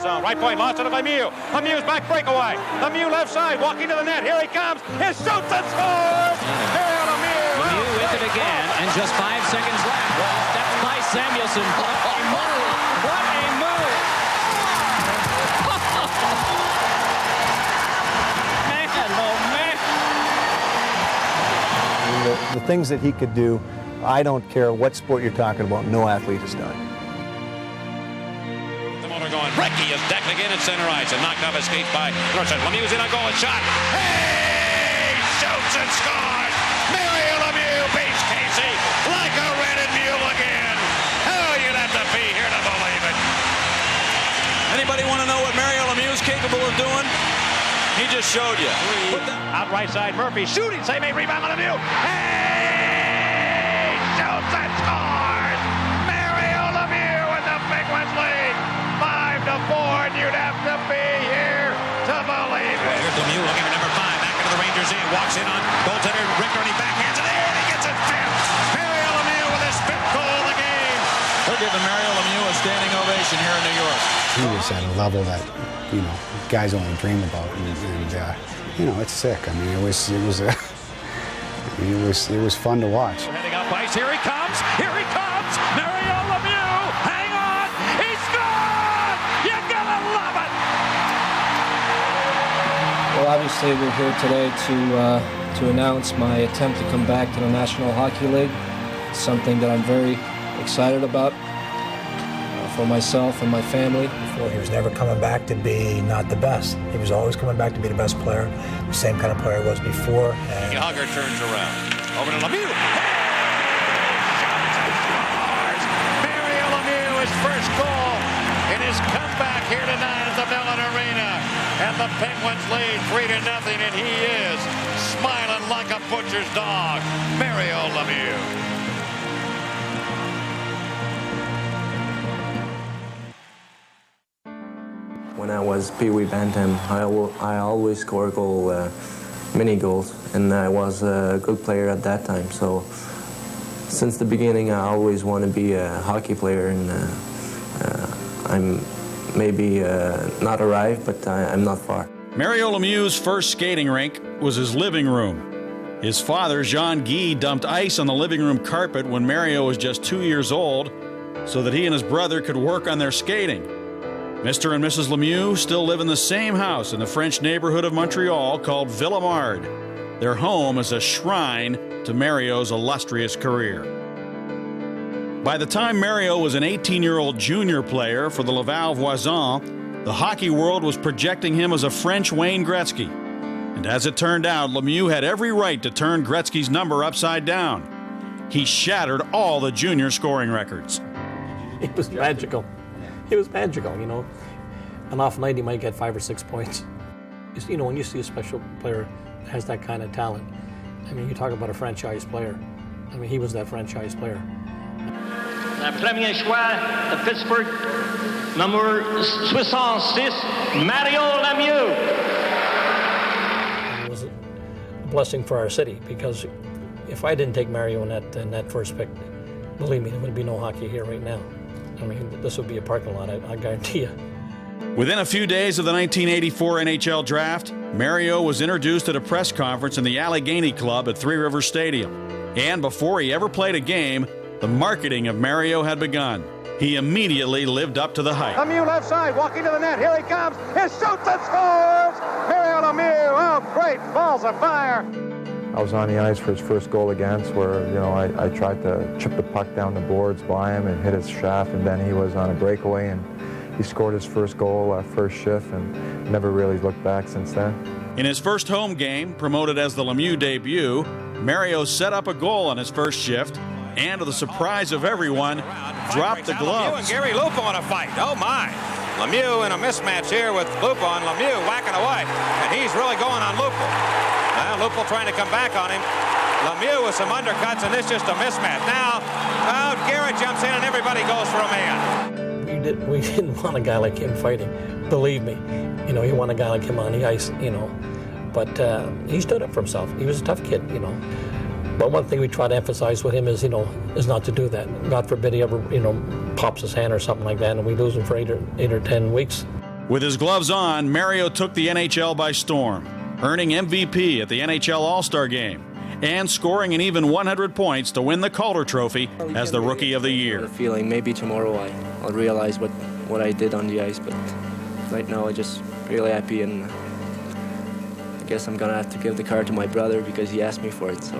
zone. Right point, lost it to Lemieux. Lemieux's back breakaway. Lemieux left side, walking to the net. Here he comes. He shoots and scores. Mario Lemieux. Lemieux with it again, and just 5 seconds left. That's by Samuelson. What a move! What a move! Man, oh man! The things that he could do, I don't care what sport you're talking about, no athlete has done. The motor going. Recchi is decked again at center ice and knocked off his skate by Thorson. Lemieux's in on goal and shot. Hey! Shoots and scores! Mario Lemieux beats Casey like a rented mule again. Oh, you'd have to be here to believe it. Anybody want to know what Mario Lemieux is capable of doing? He just showed you. Out right side, Murphy shooting, save a rebound on Lemieux. Hey! Shoots and scores! Mario Lemieux in the Penguins lead. 5-4, and you'd have to be here to believe it. Here's Lemieux looking for number 5, back into the Rangers end, walks in on goaltender Richter, and he backhands it in, and he gets it fifth. Mario Lemieux with his 5th goal of the game. We're giving Mario Lemieux a standing ovation here in New York. He was at a level that, you know, guys only dream about, and you know, it's sick. I mean, it was fun to watch. Heading up ice, here he comes, Mario Lemieux, hang on, he scored! You're gonna love it! Well, obviously we're here today to announce my attempt to come back to the National Hockey League. It's something that I'm very excited about for myself and my family. He was never coming back to be not the best. He was always coming back to be the best player, the same kind of player he was before. Yager turns around. Over to Lemieux. Mario Lemieux, his first goal in his comeback here tonight at the Mellon Arena. And the Penguins lead 3-0, and he is smiling like a butcher's dog. Mario Lemieux. When I was Pee Wee Bantam, I always score mini goals, and I was a good player at that time. So since the beginning, I always want to be a hockey player, and I'm maybe not arrived, but I'm not far. Mario Lemieux's first skating rink was his living room. His father, Jean Guy, dumped ice on the living room carpet when Mario was just 2 years old so that he and his brother could work on their skating. Mr. and Mrs. Lemieux still live in the same house in the French neighborhood of Montreal called Villemard. Their home is a shrine to Mario's illustrious career. By the time Mario was an 18-year-old junior player for the Laval Voisin, the hockey world was projecting him as a French Wayne Gretzky. And as it turned out, Lemieux had every right to turn Gretzky's number upside down. He shattered all the junior scoring records. It was magical. It was magical, you know. An off night, he might get 5 or 6 points. You know, when you see a special player that has that kind of talent, I mean, you talk about a franchise player. I mean, he was that franchise player. Le premier choix de Pittsburgh, number 66, Mario Lemieux. It was a blessing for our city, because if I didn't take Mario in that first pick, believe me, there would be no hockey here right now. I mean, this would be a parking lot, I guarantee you. Within a few days of the 1984 NHL draft, Mario was introduced at a press conference in the Allegheny Club at Three Rivers Stadium. And before he ever played a game, the marketing of Mario had begun. He immediately lived up to the hype. Lemieux left side, walking to the net. Here he comes. He shoots and scores. Mario Lemieux, oh, great balls of fire. I was on the ice for his first goal against, where, you know, I tried to chip the puck down the boards by him and hit his shaft, and then he was on a breakaway and he scored his first goal, first shift, and never really looked back since then. In his first home game, promoted as the Lemieux debut, Mario set up a goal on his first shift, and to the surprise of everyone, dropped the gloves. Lemieux and Gary Lupo in a fight. Oh my! Lemieux in a mismatch here with Lupo, and Lemieux whacking away, and he's really going on Lupo. Now Lupo trying to come back on him. Lemieux with some undercuts, and this just a mismatch. Now, Garrett jumps in, and everybody goes for a man. We didn't want a guy like him fighting. Believe me, you know, you want a guy like him on the ice, you know. But he stood up for himself. He was a tough kid, you know. But one thing we try to emphasize with him is, you know, is not to do that. God forbid he ever, you know, pops his hand or something like that, and we lose him for 8 or 10 weeks. With his gloves on, Mario took the NHL by storm, earning MVP at the NHL All-Star Game and scoring an even 100 points to win the Calder Trophy as the Rookie of the Year. The feeling maybe tomorrow I'll realize what I did on the ice, but right now I'm just really happy, and I guess I'm gonna have to give the card to my brother because he asked me for it. So.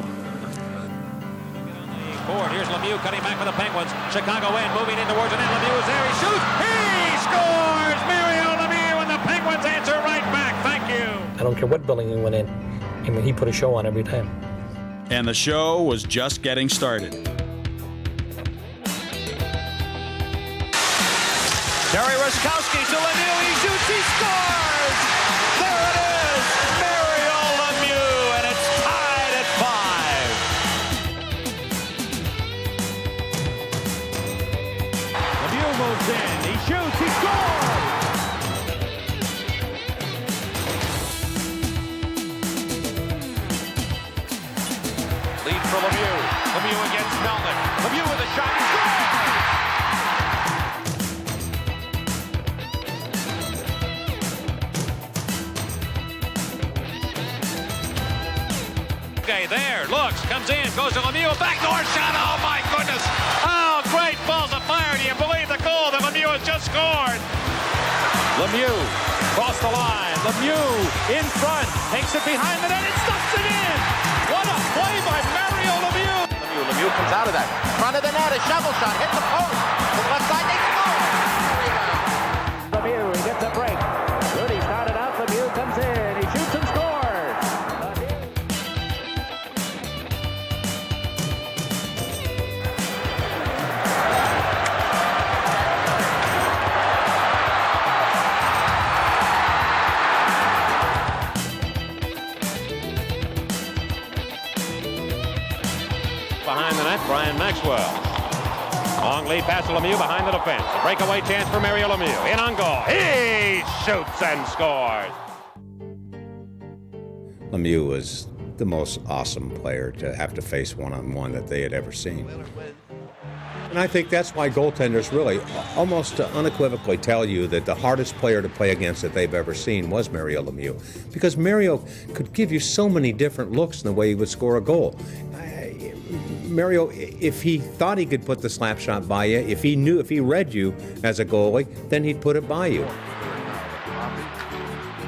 Forward, here's Lemieux cutting back for the Penguins. Chicago in, moving in towards the net. Lemieux is there, he shoots, he scores! Mario Lemieux, and the Penguins answer right back. Thank you. I don't care what building he went in. I mean, he put a show on every time. And the show was just getting started. Terry Ruskowski to Lemieux, he shoots, he scores! There it is, Mario Lemieux, and it's tied at 5. Lemieux moves in, he shoots, he scores! Lead for Lemieux. Lemieux against Melnick. Lemieux with a shot, he scores! Okay, there, looks, comes in, goes to Lemieux, backdoor shot, oh my goodness! Oh, great balls of fire, do you believe the goal that Lemieux has just scored? Lemieux, across the line, Lemieux in front, takes it behind the net, and stuffs it in! What a play by Mario Lemieux! Lemieux comes out of that. Front of the net, a shovel shot, hits the post. To the left side, they score! Lemieux, he gets a break. Rudy started out, Lemieux comes in, he shoots and scores! Behind the net, Brian Maxwell. Long lead pass to Lemieux behind the defense. A breakaway chance for Mario Lemieux. In on goal. He shoots and scores. Lemieux was the most awesome player to have to face one-on-one that they had ever seen. And I think that's why goaltenders really almost unequivocally tell you that the hardest player to play against that they've ever seen was Mario Lemieux. Because Mario could give you so many different looks in the way he would score a goal. Mario, if he thought he could put the slap shot by you, if he read you as a goalie, then he'd put it by you.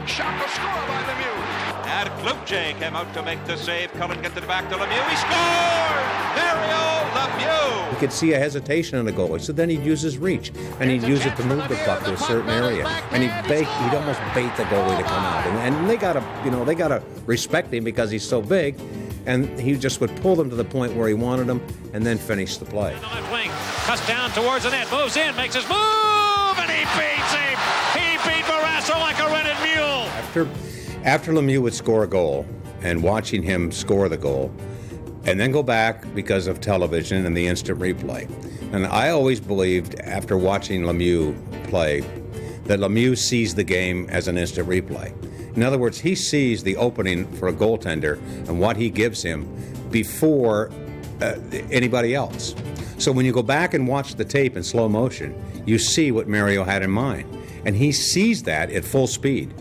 Shot to score by Lemieux. And Klubje came out to make the save. Cullen gets it back to Lemieux. He scored! Mario Lemieux! You could see a hesitation on the goalie, so then he'd use his reach, and he'd use it to move the puck to a certain area, and he'd almost bait the goalie to come out. And they gotta respect him because he's so big. And he just would pull them to the point where he wanted them and then finish the play. On the left wing, cuts down towards the net, moves in, makes his move, and he beats him. He beat Barrasso like a rented mule. After Lemieux would score a goal and watching him score the goal, and then go back because of television and the instant replay. And I always believed after watching Lemieux play that Lemieux sees the game as an instant replay. In other words, he sees the opening for a goaltender and what he gives him before anybody else. So when you go back and watch the tape in slow motion, you see what Mario had in mind. And he sees that at full speed.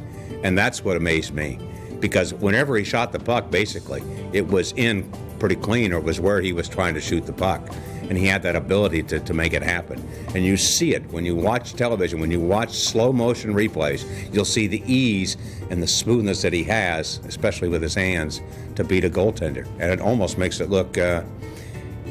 And that's what amazed me. Because whenever he shot the puck, basically, it was in pretty clean or was where he was trying to shoot the puck. And he had that ability to make it happen. And you see it when you watch television, when you watch slow motion replays, you'll see the ease and the smoothness that he has, especially with his hands, to beat a goaltender. And it almost makes it look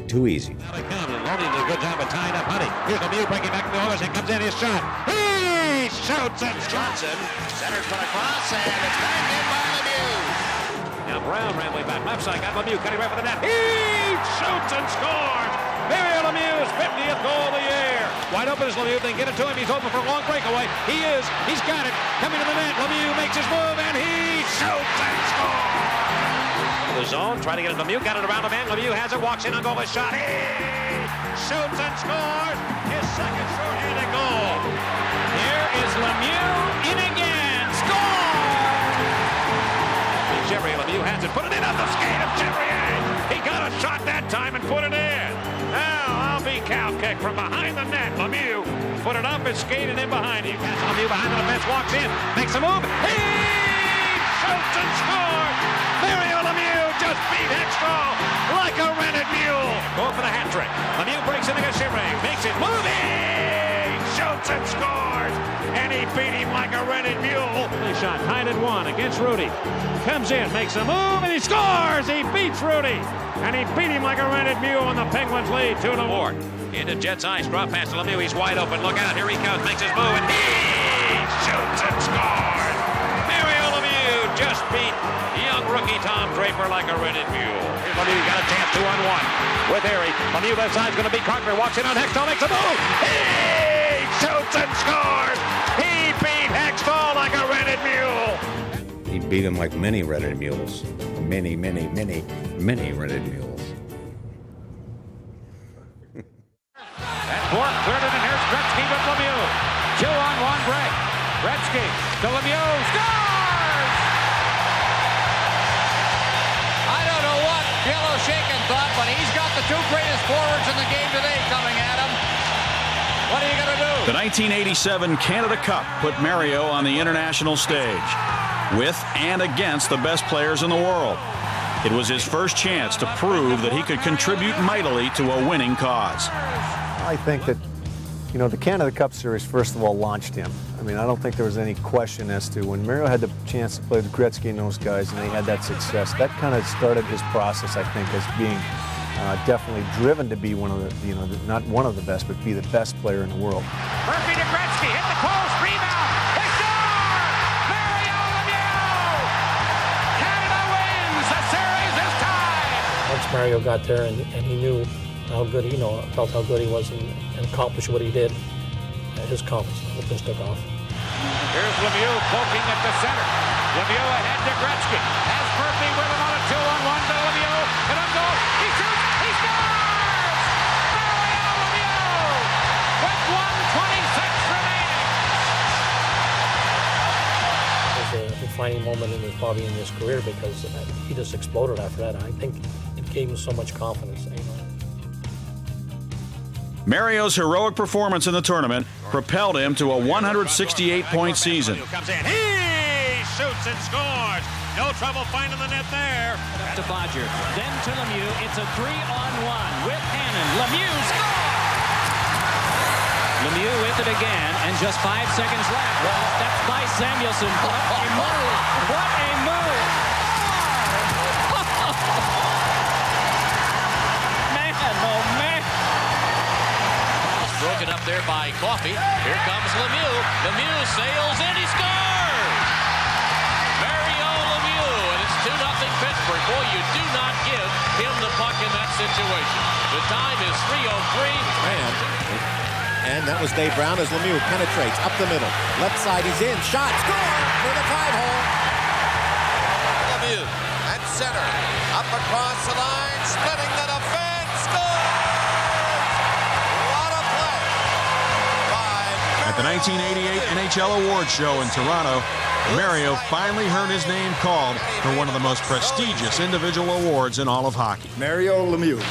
too easy. Now he comes, and Loney does a good job of tying up Honey. Here's Lemieux breaking back to the Oilers, and comes in his shot. He shoots and Johnson. Center's put across, and it's back in by Lemieux. Now Brown ran way back, left side, got Lemieux, cutting right for the net. He shoots and scores. Mario Lemieux's 50th goal of the year. Wide open is Lemieux, they get it to him, he's open for a long breakaway. He's got it, coming to the net. Lemieux makes his move, and he shoots and scores. The zone, trying to get it to Lemieux, got it around the man. Lemieux has it, walks in on goal, his shot. He shoots and scores his second short-handed goal. Here is Lemieux in again, score! Jerry Lemieux has it, put it in off the skate of Jerry. He got a shot that time and put it in. Now, I'll be cow kick from behind the net. Lemieux footed up, is skated in behind him. Lemieux behind the defense, walks in, makes a move. He shoots and scores! Mario Lemieux just beat Hextall like a rented mule. Going for the hat trick. Lemieux breaks into a ring, makes it move. He shoots and scores! And he beat him like a rented mule. He shot tied at 1 against Rudy. Comes in, makes a move, and he scores! He beats Rudy. And he beat him like a rented mule, and the Penguins lead 2-4. Into Jet's ice, drop pass to Lemieux. He's wide open. Look out, here he comes, makes his move, and he shoots and scores! Mario Lemieux just beat young rookie Tom Draper like a rented mule. Here's Lemieux, got a chance, 2-on-1 with Harry. Lemieux left side's going to beat Carter. Walks in on Hextall, makes a move. He shoots and scores! He beat Hextall like a rented mule. He beat him like many rented mules. Many rented mules. And Bork cleared it, and here's Gretzky with Lemieux. 2-on-1 break. Gretzky to Lemieux. Scores! I don't know what Yellow Shaken thought, but he's got the 2 greatest forwards in the game today coming at him. What are you going to do? The 1987 Canada Cup put Mario on the international stage, with and against the best players in the world. It was his first chance to prove that he could contribute mightily to a winning cause. I think that, you know, the Canada Cup Series, first of all, launched him. I mean, I don't think there was any question as to when Mario had the chance to play with Gretzky and those guys, and they had that success. That kind of started his process, I think, as being definitely driven to be one of the, you know, not one of the best, but be the best player in the world. Murphy to Gretzky, hit the post, rebound, they score! Mario Lemieux! Canada wins, the series is tied! Once Mario got there and he knew how good, felt how good he was and accomplished what he did, his confidence level just took off. Here's Lemieux poking at the center. Lemieux ahead to Gretzky. Has Murphy with him on a 2-on-1 to Lemieux. And on goal, he shoots, he scores! Mario Lemieux with 1:26 remaining. It was a defining moment in his career because he just exploded after that. I think it gave him so much confidence. Mario's heroic performance in the tournament propelled him to a 168-point season. Comes in. He shoots and scores. No trouble finding the net there. Up to Bodger, then to Lemieux. It's a 3-on-1 with Hannon. Lemieux scores! Lemieux with it again, and just 5 seconds left. Well, that's by Samuelson. What a move! What a move! Man, oh man! Broken up there by Coffey. Here comes Lemieux. Lemieux sails in. He scores! Mario Lemieux, and it's 2-0 Pittsburgh. Boy, you do not give him the puck in that situation. The time is 3:03. And that was Dave Brown as Lemieux penetrates up the middle. Left side, he's in. Shot, score for the 5-hole. Lemieux at center. Up across the line, splitting the defense. Scores! At the 1988 NHL Awards Show in Toronto, Mario finally heard his name called for one of the most prestigious individual awards in all of hockey. Mario Lemieux.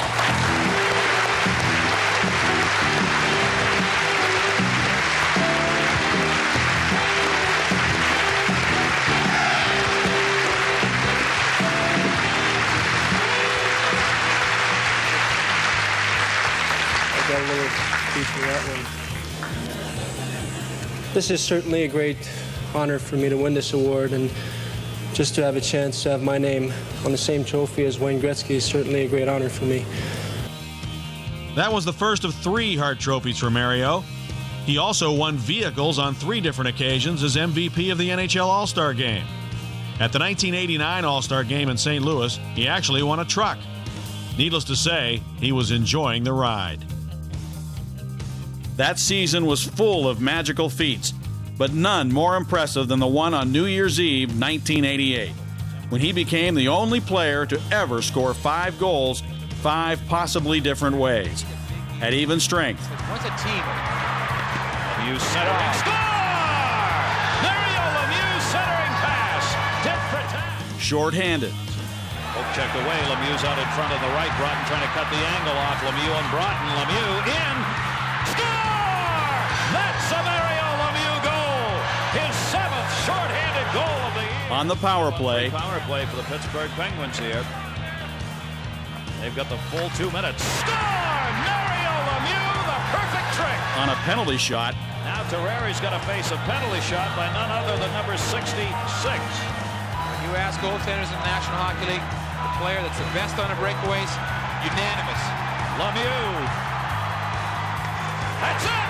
I got a little piece of that one. This is certainly a great honor for me to win this award, and just to have a chance to have my name on the same trophy as Wayne Gretzky is certainly a great honor for me. That was the first of 3 Hart trophies for Mario. He also won vehicles on 3 different occasions as MVP of the NHL All-Star Game. At the 1989 All-Star Game in St. Louis, he actually won a truck. Needless to say, he was enjoying the ride. That season was full of magical feats, but none more impressive than the one on New Year's Eve, 1988, when he became the only player to ever score 5 goals 5 possibly different ways, at even strength. What's a team? Lemieux centering, score! Mario Lemieux centering pass, tit for tat. Short-handed. Poke checked away, Lemieux's out in front on the right, Broughton trying to cut the angle off Lemieux and Broughton. Lemieux in, score! That On the power play. Power play for the Pittsburgh Penguins here. They've got the full 2 minutes. Score! Mario Lemieux, the perfect trick. On a penalty shot. Now Terrari's got to face a penalty shot by none other than number 66. When you ask goaltenders in the National Hockey League, the player that's the best on the breakaways, unanimous. Lemieux. That's it!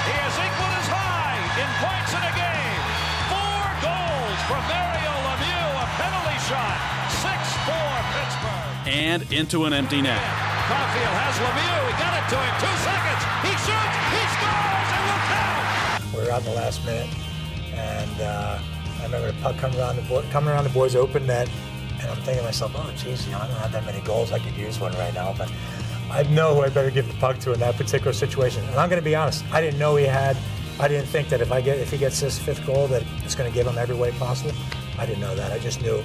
He has equaled his high in points in a game. 4 goals from Mario Lemieux, a penalty shot. 6-4 Pittsburgh. And into an empty net. Caulfield has Lemieux. He got it to him. 2 seconds. He shoots. He scores. It will count. We were out in the last minute, and I remember the puck coming around the boys' open net, and I'm thinking to myself, oh, geez, I don't have that many goals. I could use one right now, but I know who I better give the puck to in that particular situation. And I'm going to be honest, I didn't know I didn't think that if he gets his 5th goal that it's going to give him every way possible. I didn't know that. I just knew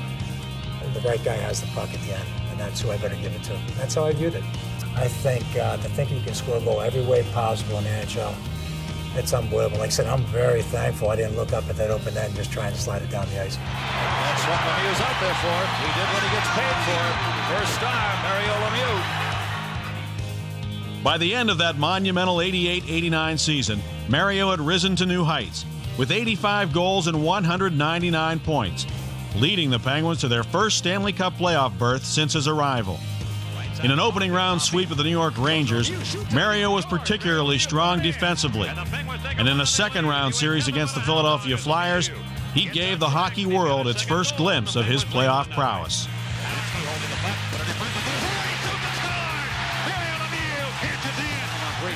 the right guy has the puck at the end, and that's who I better give it to. That's how I viewed it. I think to think you can score a goal every way possible in the NHL, it's unbelievable. Like I said, I'm very thankful I didn't look up at that open net and just try and slide it down the ice. That's what Lemieux's out there for. He did what he gets paid for. First star, Mario Lemieux. By the end of that monumental 88-89 season, Mario had risen to new heights with 85 goals and 199 points, leading the Penguins to their first Stanley Cup playoff berth since his arrival. In an opening round sweep of the New York Rangers, Mario was particularly strong defensively. And in a second round series against the Philadelphia Flyers, he gave the hockey world its first glimpse of his playoff prowess.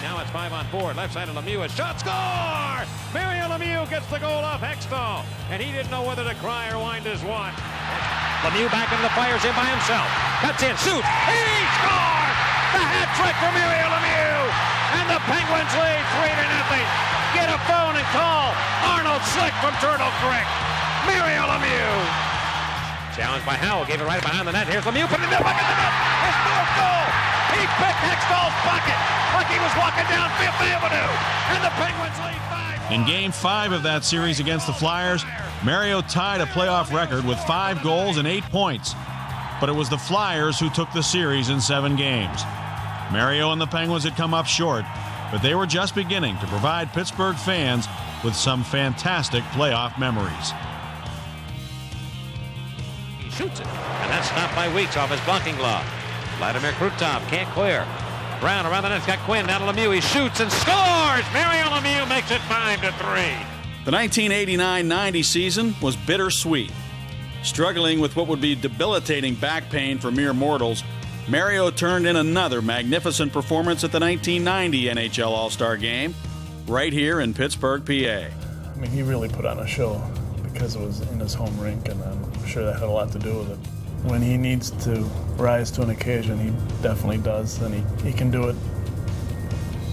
Now it's 5-on-4. Left side of Lemieux. A shot. Score! Mario Lemieux gets the goal off Hextall. And he didn't know whether to cry or wind his watch. Lemieux back into the Flyers in by himself. Cuts in. Shoots. He scores! The hat trick for Mario Lemieux. And the Penguins lead 3-0. Get a phone and call Arnold Slick from Turtle Creek. Mario Lemieux. Challenged by Howell. Gave it right behind the net. Here's Lemieux. Put it in the bucket. His 4th goal. He picked Hextall's bucket like he was walking down 5th Avenue. And the Penguins lead 5-1. In Game 5 of that series against the Flyers, Mario tied a playoff record with 5 goals and 8 points. But it was the Flyers who took the series in 7 games. Mario and the Penguins had come up short, but they were just beginning to provide Pittsburgh fans with some fantastic playoff memories. He shoots it, and that's stopped by Weeks off his blocking glove. Vladimir Krutov can't clear. Brown around the net, got Quinn down to Lemieux. He shoots and scores! Mario Lemieux makes it 5-3. The 1989-90 season was bittersweet. Struggling with what would be debilitating back pain for mere mortals, Mario turned in another magnificent performance at the 1990 NHL All-Star Game, right here in Pittsburgh, PA. I mean, he really put on a show because it was in his home rink, and I'm sure that had a lot to do with it. When he needs to rise to an occasion, he definitely does, and he can do it.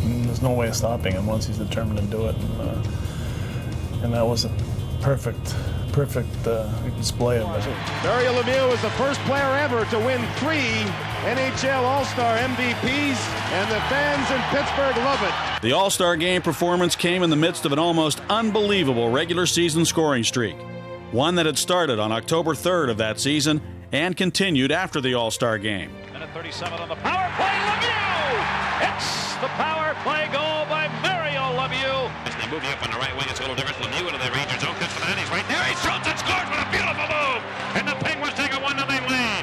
And there's no way of stopping him once he's determined to do it. And that was a perfect display of it. Mario Lemieux is the first player ever to win 3 NHL All-Star MVPs, and the fans in Pittsburgh love it. The All-Star Game performance came in the midst of an almost unbelievable regular season scoring streak, one that had started on October 3rd of that season and continued after the All-Star Game. Minute 37 on the power play, Lemieux! It's the power play goal by Mario Lemieux. As they move you up on the right wing, it's a little different. Lemieux into the Rangers zone, cuts for the net, he's right there, he shoots and scores with a beautiful move! And the Penguins take a 1-0 lead.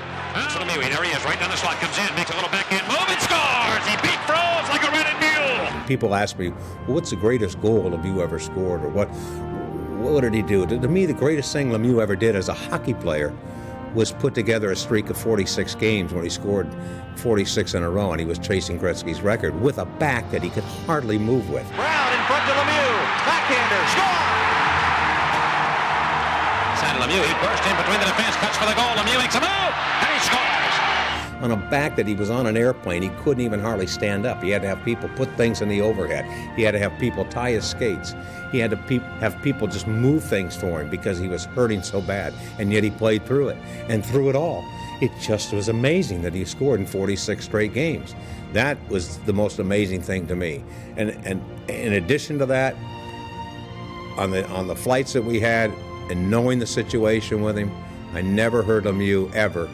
So Lemieux, there he is, right down the slot, comes in, makes a little backhand move and scores! He beat Froze like a rented mule! People ask me, well, what's the greatest goal Lemieux ever scored, or what did he do? To me, the greatest thing Lemieux ever did as a hockey player was put together a streak of 46 games when he scored 46 in a row, and he was chasing Gretzky's record with a back that he could hardly move with. Brown in front to Lemieux. Backhander. Score! Side Lemieux. He burst in between the defense. Cuts for the goal. Lemieux makes a move. And he scores. On a back that he was on an airplane, he couldn't even hardly stand up. He had to have people put things in the overhead. He had to have people tie his skates. He had to have people just move things for him because he was hurting so bad. And yet he played through it. And through it all, it just was amazing that he scored in 46 straight games. That was the most amazing thing to me. And in addition to that, on the flights that we had, and knowing the situation with him, I never heard Lemieux ever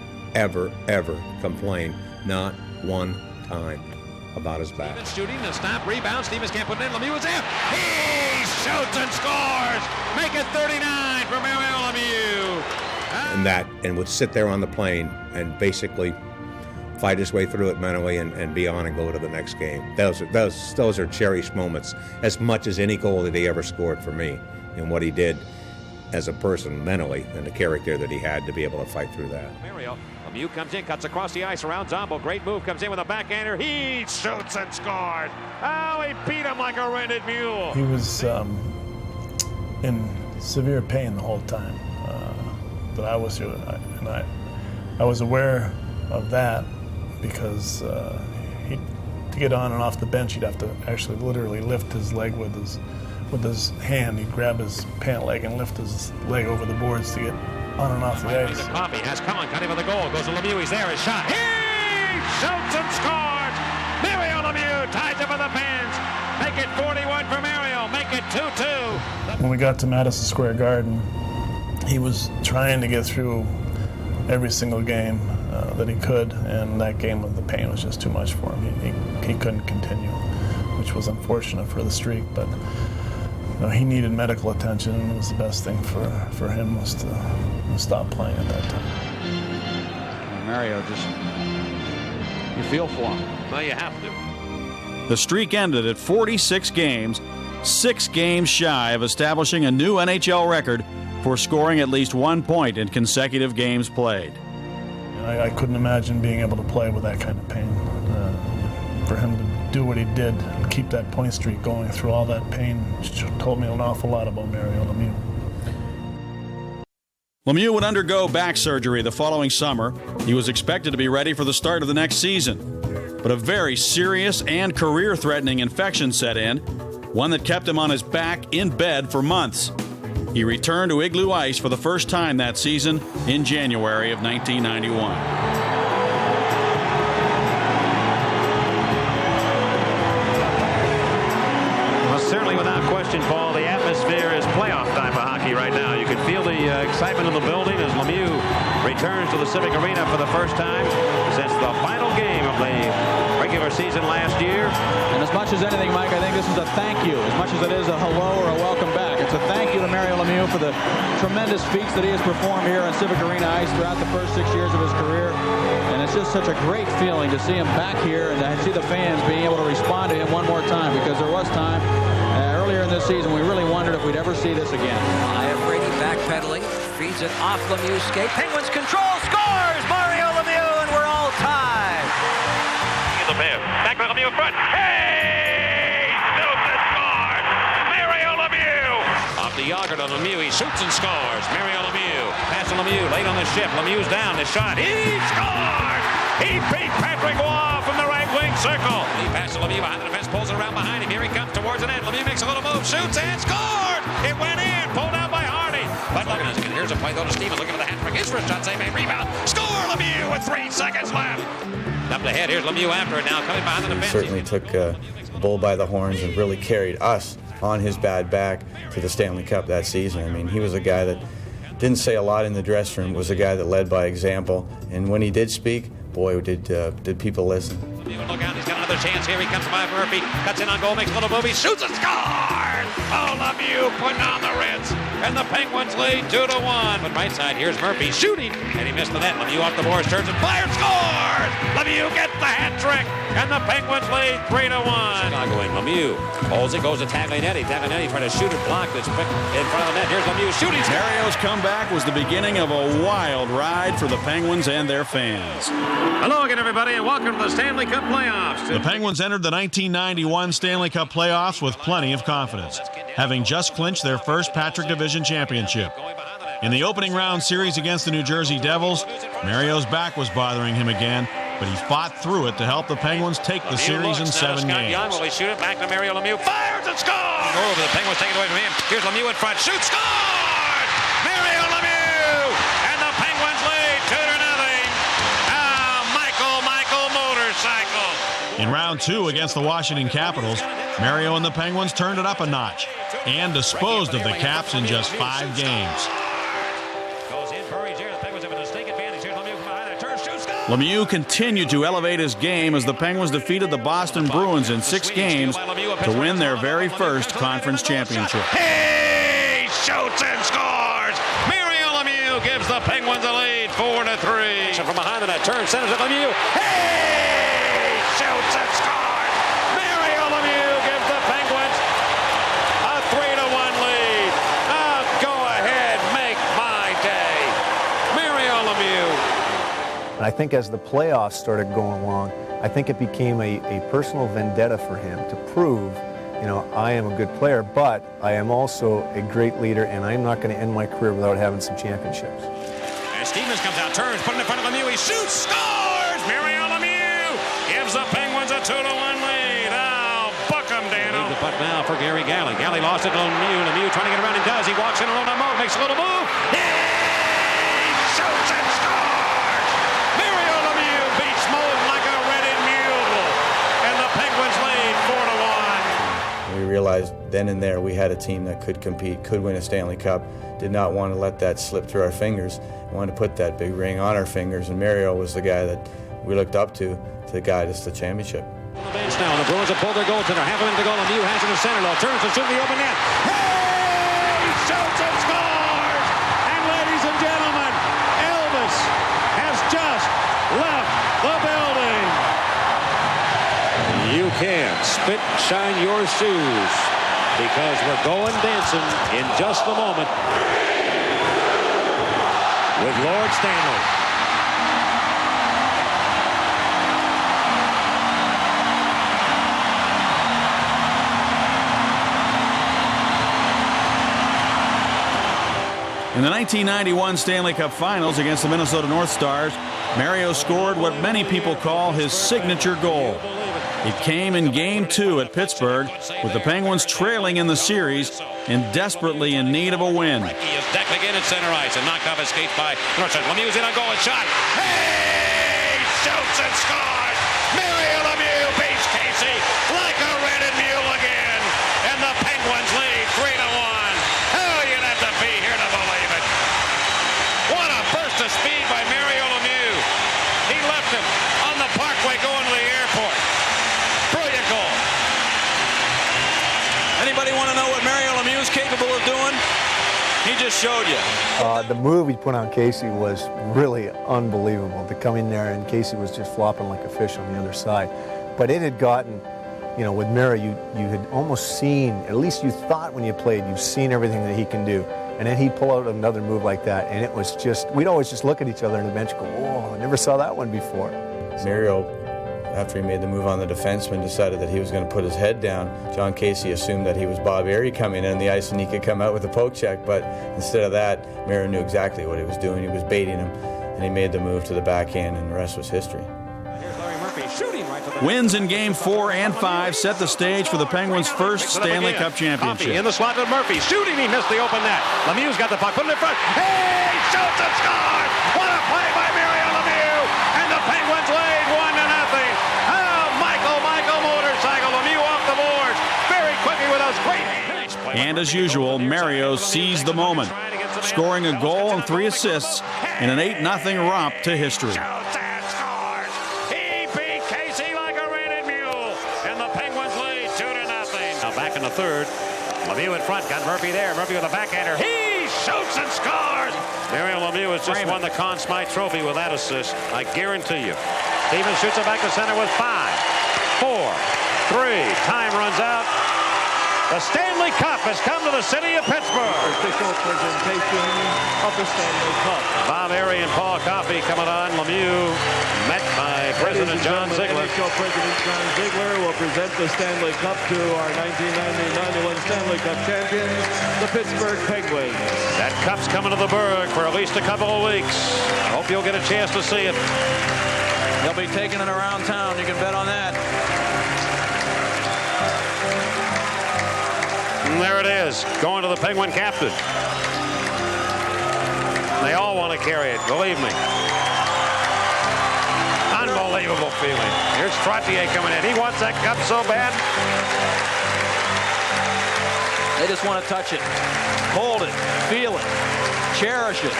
complain, not one time, about his back. Stevens shooting, the stop, rebound. Stevens can't put it in. Lemieux is in. He shoots and scores. Make it 39 for Mario Lemieux. And would sit there on the plane and basically fight his way through it mentally and be on and go to the next game. Those are cherished moments as much as any goal that he ever scored for me, and what he did as a person mentally and the character that he had to be able to fight through that. Mario Lemieux comes in, cuts across the ice around Zombo. Great move, comes in with a backhander. He shoots and scores. Oh, he beat him like a rented mule. He was in severe pain the whole time that I was here, and I was aware of that because to get on and off the bench, he'd have to actually literally lift his leg with his hand. He'd grab his pant leg and lift his leg over the boards to get on and off the ice. Coffee has Cullen cutting for the goal. Goes to Lemieux. He's there. His shot. He shoots and scores. Mario Lemieux ties it for the fans. Make it 41 for Mario. Make it 2-2. When we got to Madison Square Garden, he was trying to get through every single game that he could, and that game of the pain was just too much for him. He couldn't continue, which was unfortunate for the streak, but he needed medical attention, and it was the best thing for him was to stop playing at that time. Mario just, you feel for him. Well, you have to. The streak ended at 46 games, 6 games shy of establishing a new NHL record for scoring at least 1 point in consecutive games played. I couldn't imagine being able to play with that kind of pain. For him to do what he did and keep that point streak going through all that pain told me an awful lot about Mario Lemieux. Lemieux would undergo back surgery the following summer. He was expected to be ready for the start of the next season. But a very serious and career-threatening infection set in, one that kept him on his back in bed for months. He returned to Igloo Ice for the first time that season in January of 1991. Well, certainly without question, Paul, the atmosphere is playoff time for hockey right now. You can feel the excitement in the building as Lemieux returns to the Civic Arena for the first time since the final game of the regular season last year. And as much as anything, Mike, I think this is a thank you, as much as it is a hello or a welcome back. It's a thank you to Mario Lemieux for the tremendous feats that he has performed here on Civic Arena Ice throughout the first 6 years of his career. And it's just such a great feeling to see him back here and to see the fans being able to respond to him one more time, because there was time earlier in this season we really wondered if we'd ever see this again. I have Brady backpedaling, feeds it off Lemieux's skate. Penguins control, scores! Mario Lemieux, and we're all tied. Lemieux, back to Lemieux in front. Hey! Shoots and scores! Mario Lemieux! Off the yogurt on Lemieux, he shoots and scores. Mario Lemieux, pass to Lemieux, late on the shift. Lemieux's down, his shot. He scores! He beat Patrick Waugh from the right wing circle. He passes to Lemieux behind the defense, pulls it around behind him. Here he comes towards the net. Lemieux makes a little move, shoots and scored! It went in, pulled out by Hardy. But here's a play though to Stevens, looking for the hat trick. His first shot, save, rebound. Score, Lemieux, with 3 seconds left. Up the head, here's Lemieux after it now, coming behind the defense. Certainly took bull by the horns and really carried us on his bad back to the Stanley Cup that season. I mean, he was a guy that didn't say a lot in the dressing room, was a guy that led by example, and when he did speak, boy, did people listen. Look out, he's got another chance here. He comes by Murphy, cuts in on goal, makes a little move, he shoots and scores! Oh, Lemieux putting on the Ritz, and the Penguins lead 2-1. But right side, here's Murphy shooting, and he missed the net. Lemieux off the boards, turns and fires, scores! Lemieux gets the hat trick, and the Penguins lead 3-1. Chicago in, Lemieux holds it, goes to Taglianetti. Taglianetti trying to shoot it, blocked, it's picked in front of the net. Here's Lemieux shooting. Mario's comeback was the beginning of a wild ride for the Penguins and their fans. Hello again, everybody, and welcome to the Stanley Cup playoffs. The Penguins entered the 1991 Stanley Cup playoffs with plenty of confidence, having just clinched their first Patrick Division championship. In the opening round series against the New Jersey Devils, Mario's back was bothering him again, but he fought through it to help the Penguins take the series in 7 games. Young will shoot it back to Mario Lemieux, fires and scores! Over, the Penguins take it away from him. Here's Lemieux in front, shoots, scores! Mario Lemieux! And the Penguins lead 2-0. Michael Motorcycle! In round 2 against the Washington Capitals, Mario and the Penguins turned it up a notch and disposed of the Caps in just 5 games. Lemieux continued to elevate his game as the Penguins defeated the Boston Bruins in 6 games to win their very first conference championship. He shoots and scores! Mario Lemieux gives the Penguins a lead, 4-3. From behind the net, turn, centers to Lemieux. He shoots and scores! Mario Lemieux gives the Penguins a 3-1 lead. Go ahead, make my day. Mario Lemieux. And I think as the playoffs started going along, I think it became a personal vendetta for him to prove, you know, I am a good player, but I am also a great leader, and I'm not going to end my career without having some championships. As Stevens comes out, turns, put it in front of Lemieux, he shoots, scores! Mario Lemieux gives the Penguins a 2-1 lead. Oh, buck him, Dano. The puck now for Gary Galley. Galley lost it to Lemieux. Lemieux trying to get around, and does. He walks in alone on Mo, makes a little move. He shoots and scores! Mario Lemieux beats Mo like a rented mule, and the Penguins lead 4-1. We realized then and there we had a team that could compete, could win a Stanley Cup. Did not want to let that slip through our fingers. Wanted to put that big ring on our fingers, and Mario was the guy that we looked up to guide us to the championship. On the bench now, and the Bruins have pulled their goaltender. Half a minute to go. Lemieux has it in center. Low turns to shoot the open net. He shoots and scores! And ladies and gentlemen, Elvis has just left the building. You can spit shine your shoes because we're going dancing in just a moment with Lord Stanley. In the 1991 Stanley Cup Finals against the Minnesota North Stars, Mario scored what many people call his signature goal. It came in Game 2 at Pittsburgh, with the Penguins trailing in the series and desperately in need of a win. He is decked again at center ice and knocked off his skates by Northside. Lemieux's in on goal and shot. He shoots and scores! Mario Lemieux beats Casey like a rented mule again, and the Penguins lead 3-1. Oh, you'd have to be here to believe it. What a burst of speed by Mario Lemieux. He left him on the parkway going to the airport. Brilliant goal. Anybody want to know what Mario Lemieux is capable of doing? He just showed you. The move he put on Casey was really unbelievable. To come in there and Casey was just flopping like a fish on the other side. But it had gotten, you know, with Mario, you had almost seen, at least you thought when you played, you've seen everything that he can do. And then he'd pull out another move like that, and it was just, we'd always just look at each other on the bench and go, whoa, I never saw that one before. Mario, after he made the move on the defenseman, decided that he was going to put his head down. John Casey assumed that he was Bob Airey coming in the ice and he could come out with a poke check, but instead of that, Mario knew exactly what he was doing. He was baiting him, and he made the move to the backhand, and the rest was history. Wins in Game 4 and 5 set the stage for the Penguins' first Stanley Cup championship. Coffey in the slot with Murphy. Shooting, he missed the open net. Lemieux's got the puck, put it in front. He shoots and scores! What a play by Mario Lemieux! And the Penguins lead 1-0. Oh, Michael motorcycle. Lemieux off the boards. Very quickly with those great hands. And as usual, Mario seized the moment, scoring a goal and 3 assists in an 8-0 romp to history. Back in the third. Lemieux in front, got Murphy there. Murphy with a backhander. He shoots and scores! Mario Lemieux has just won the Conn Smythe Trophy with that assist, I guarantee you. Stevens shoots it back to center with 5, 4, 3. Time runs out. The Stanley Cup has come to the city of Pittsburgh. Official presentation of the Stanley Cup. Bob Airey and Paul Coffey coming on. Lemieux met by President John Ziegler. NHL President John Ziegler will present the Stanley Cup to our 1990-91 Stanley Cup champions, the Pittsburgh Penguins. That cup's coming to the Burgh for at least a couple of weeks. I hope you'll get a chance to see it. They'll be taking it around town. You can bet on that. And there it is, going to the Penguin captain. They all want to carry it, believe me. Unbelievable feeling. Here's Trottier coming in. He wants that cup so bad. They just want to touch it, hold it, feel it, cherish it.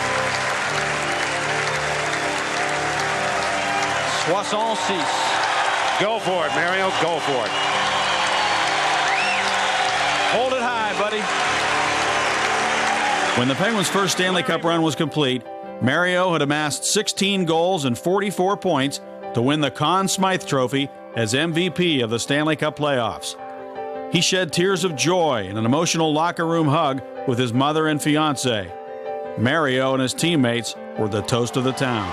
Soissons 6. Go for it, Mario. Go for it. Hold it high, buddy. When the Penguins' first Stanley Cup run was complete, Mario had amassed 16 goals and 44 points to win the Conn Smythe Trophy as MVP of the Stanley Cup playoffs. He shed tears of joy in an emotional locker room hug with his mother and fiancée. Mario and his teammates were the toast of the town.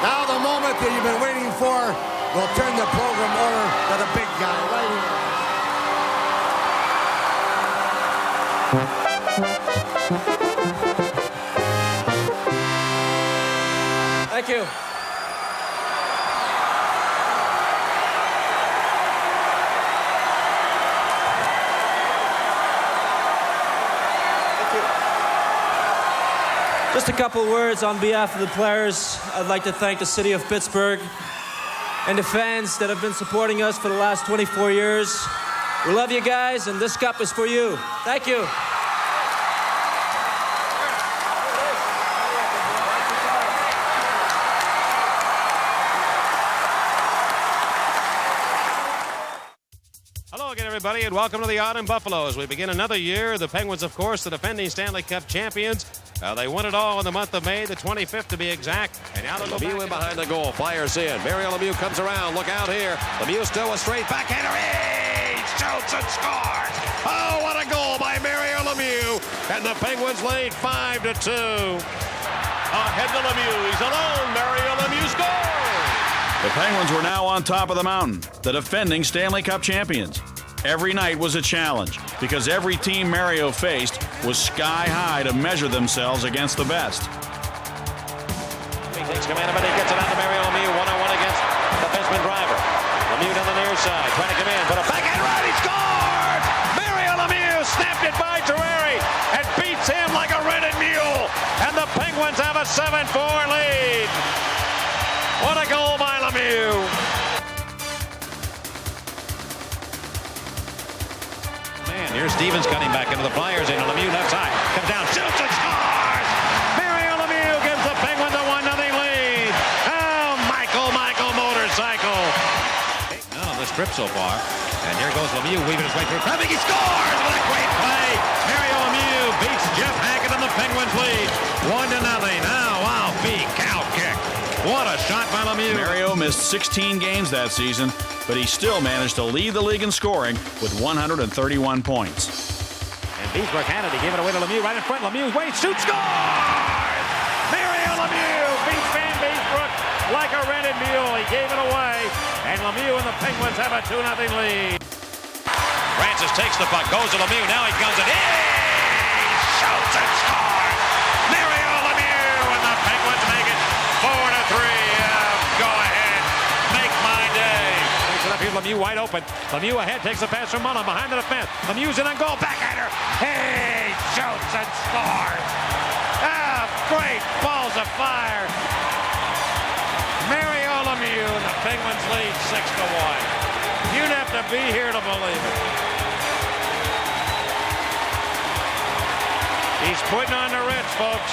Now the moment that you've been waiting for, we'll turn the program over to the big guy right here. Thank you. Just a couple words on behalf of the players. I'd like to thank the city of Pittsburgh and the fans that have been supporting us for the last 24 years. We love you guys, and this cup is for you. Thank you. Hello again, everybody, and welcome to the Autumn Buffalo. As we begin another year, the Penguins, of course, the defending Stanley Cup champions. They won it all in the month of May, the 25th to be exact. And now they'll go Lemieux in behind the goal, fires in. Mario Lemieux comes around, look out here. Lemieux still a straight backhander. He shoots and scores. Oh, what a goal by Mario Lemieux. And the Penguins lead 5-2. Ahead to Lemieux. He's alone. Mario Lemieux scores. The Penguins were now on top of the mountain, the defending Stanley Cup champions. Every night was a challenge because every team Mario faced was sky high to measure themselves against the best. He takes command of it. He gets it out to Mario Lemieux. 1-on-1 against the defenseman driver. Lemieux down the near side, trying to come in, but a backhand right. He scores! Mario Lemieux snapped it by Terreri and beats him like a rented mule. And the Penguins have a 7-4 lead. What a goal by Lemieux. Here's Stevens cutting back into the Flyers, into Lemieux left side. Comes down, shoots and scores! Mario Lemieux gives the Penguins a 1-0 lead. Oh, Michael motorcycle. None on this trip so far. And here goes Lemieux weaving his way through traffic. He scores! What a great play! Mario Lemieux beats Jeff Hackett and the Penguins lead. 1-0. Oh, wow, big cow kick. What a shot by Lemieux. Mario missed 16 games that season, but he still managed to lead the league in scoring with 131 points. And Beesbrook had it. He gave it away to Lemieux right in front. Lemieux waits, shoots, scores! Mario Lemieux beats Van Beesbrook like a rented mule. He gave it away, and Lemieux and the Penguins have a 2-0 lead. Francis takes the puck, goes to Lemieux. Now he guns it. He shoots and scores! Mario Lemieux, and the Penguins make it 4-3. Go ahead, make my day. Here's Lemieux wide open. Lemieux ahead, takes the pass from Mullen behind the defense. Lemieux's in on goal, backhander. He shoots and scores. Ah, great balls of fire. Mario Lemieux and the Penguins lead 6-1. You'd have to be here to believe it. He's putting on the Reds, folks.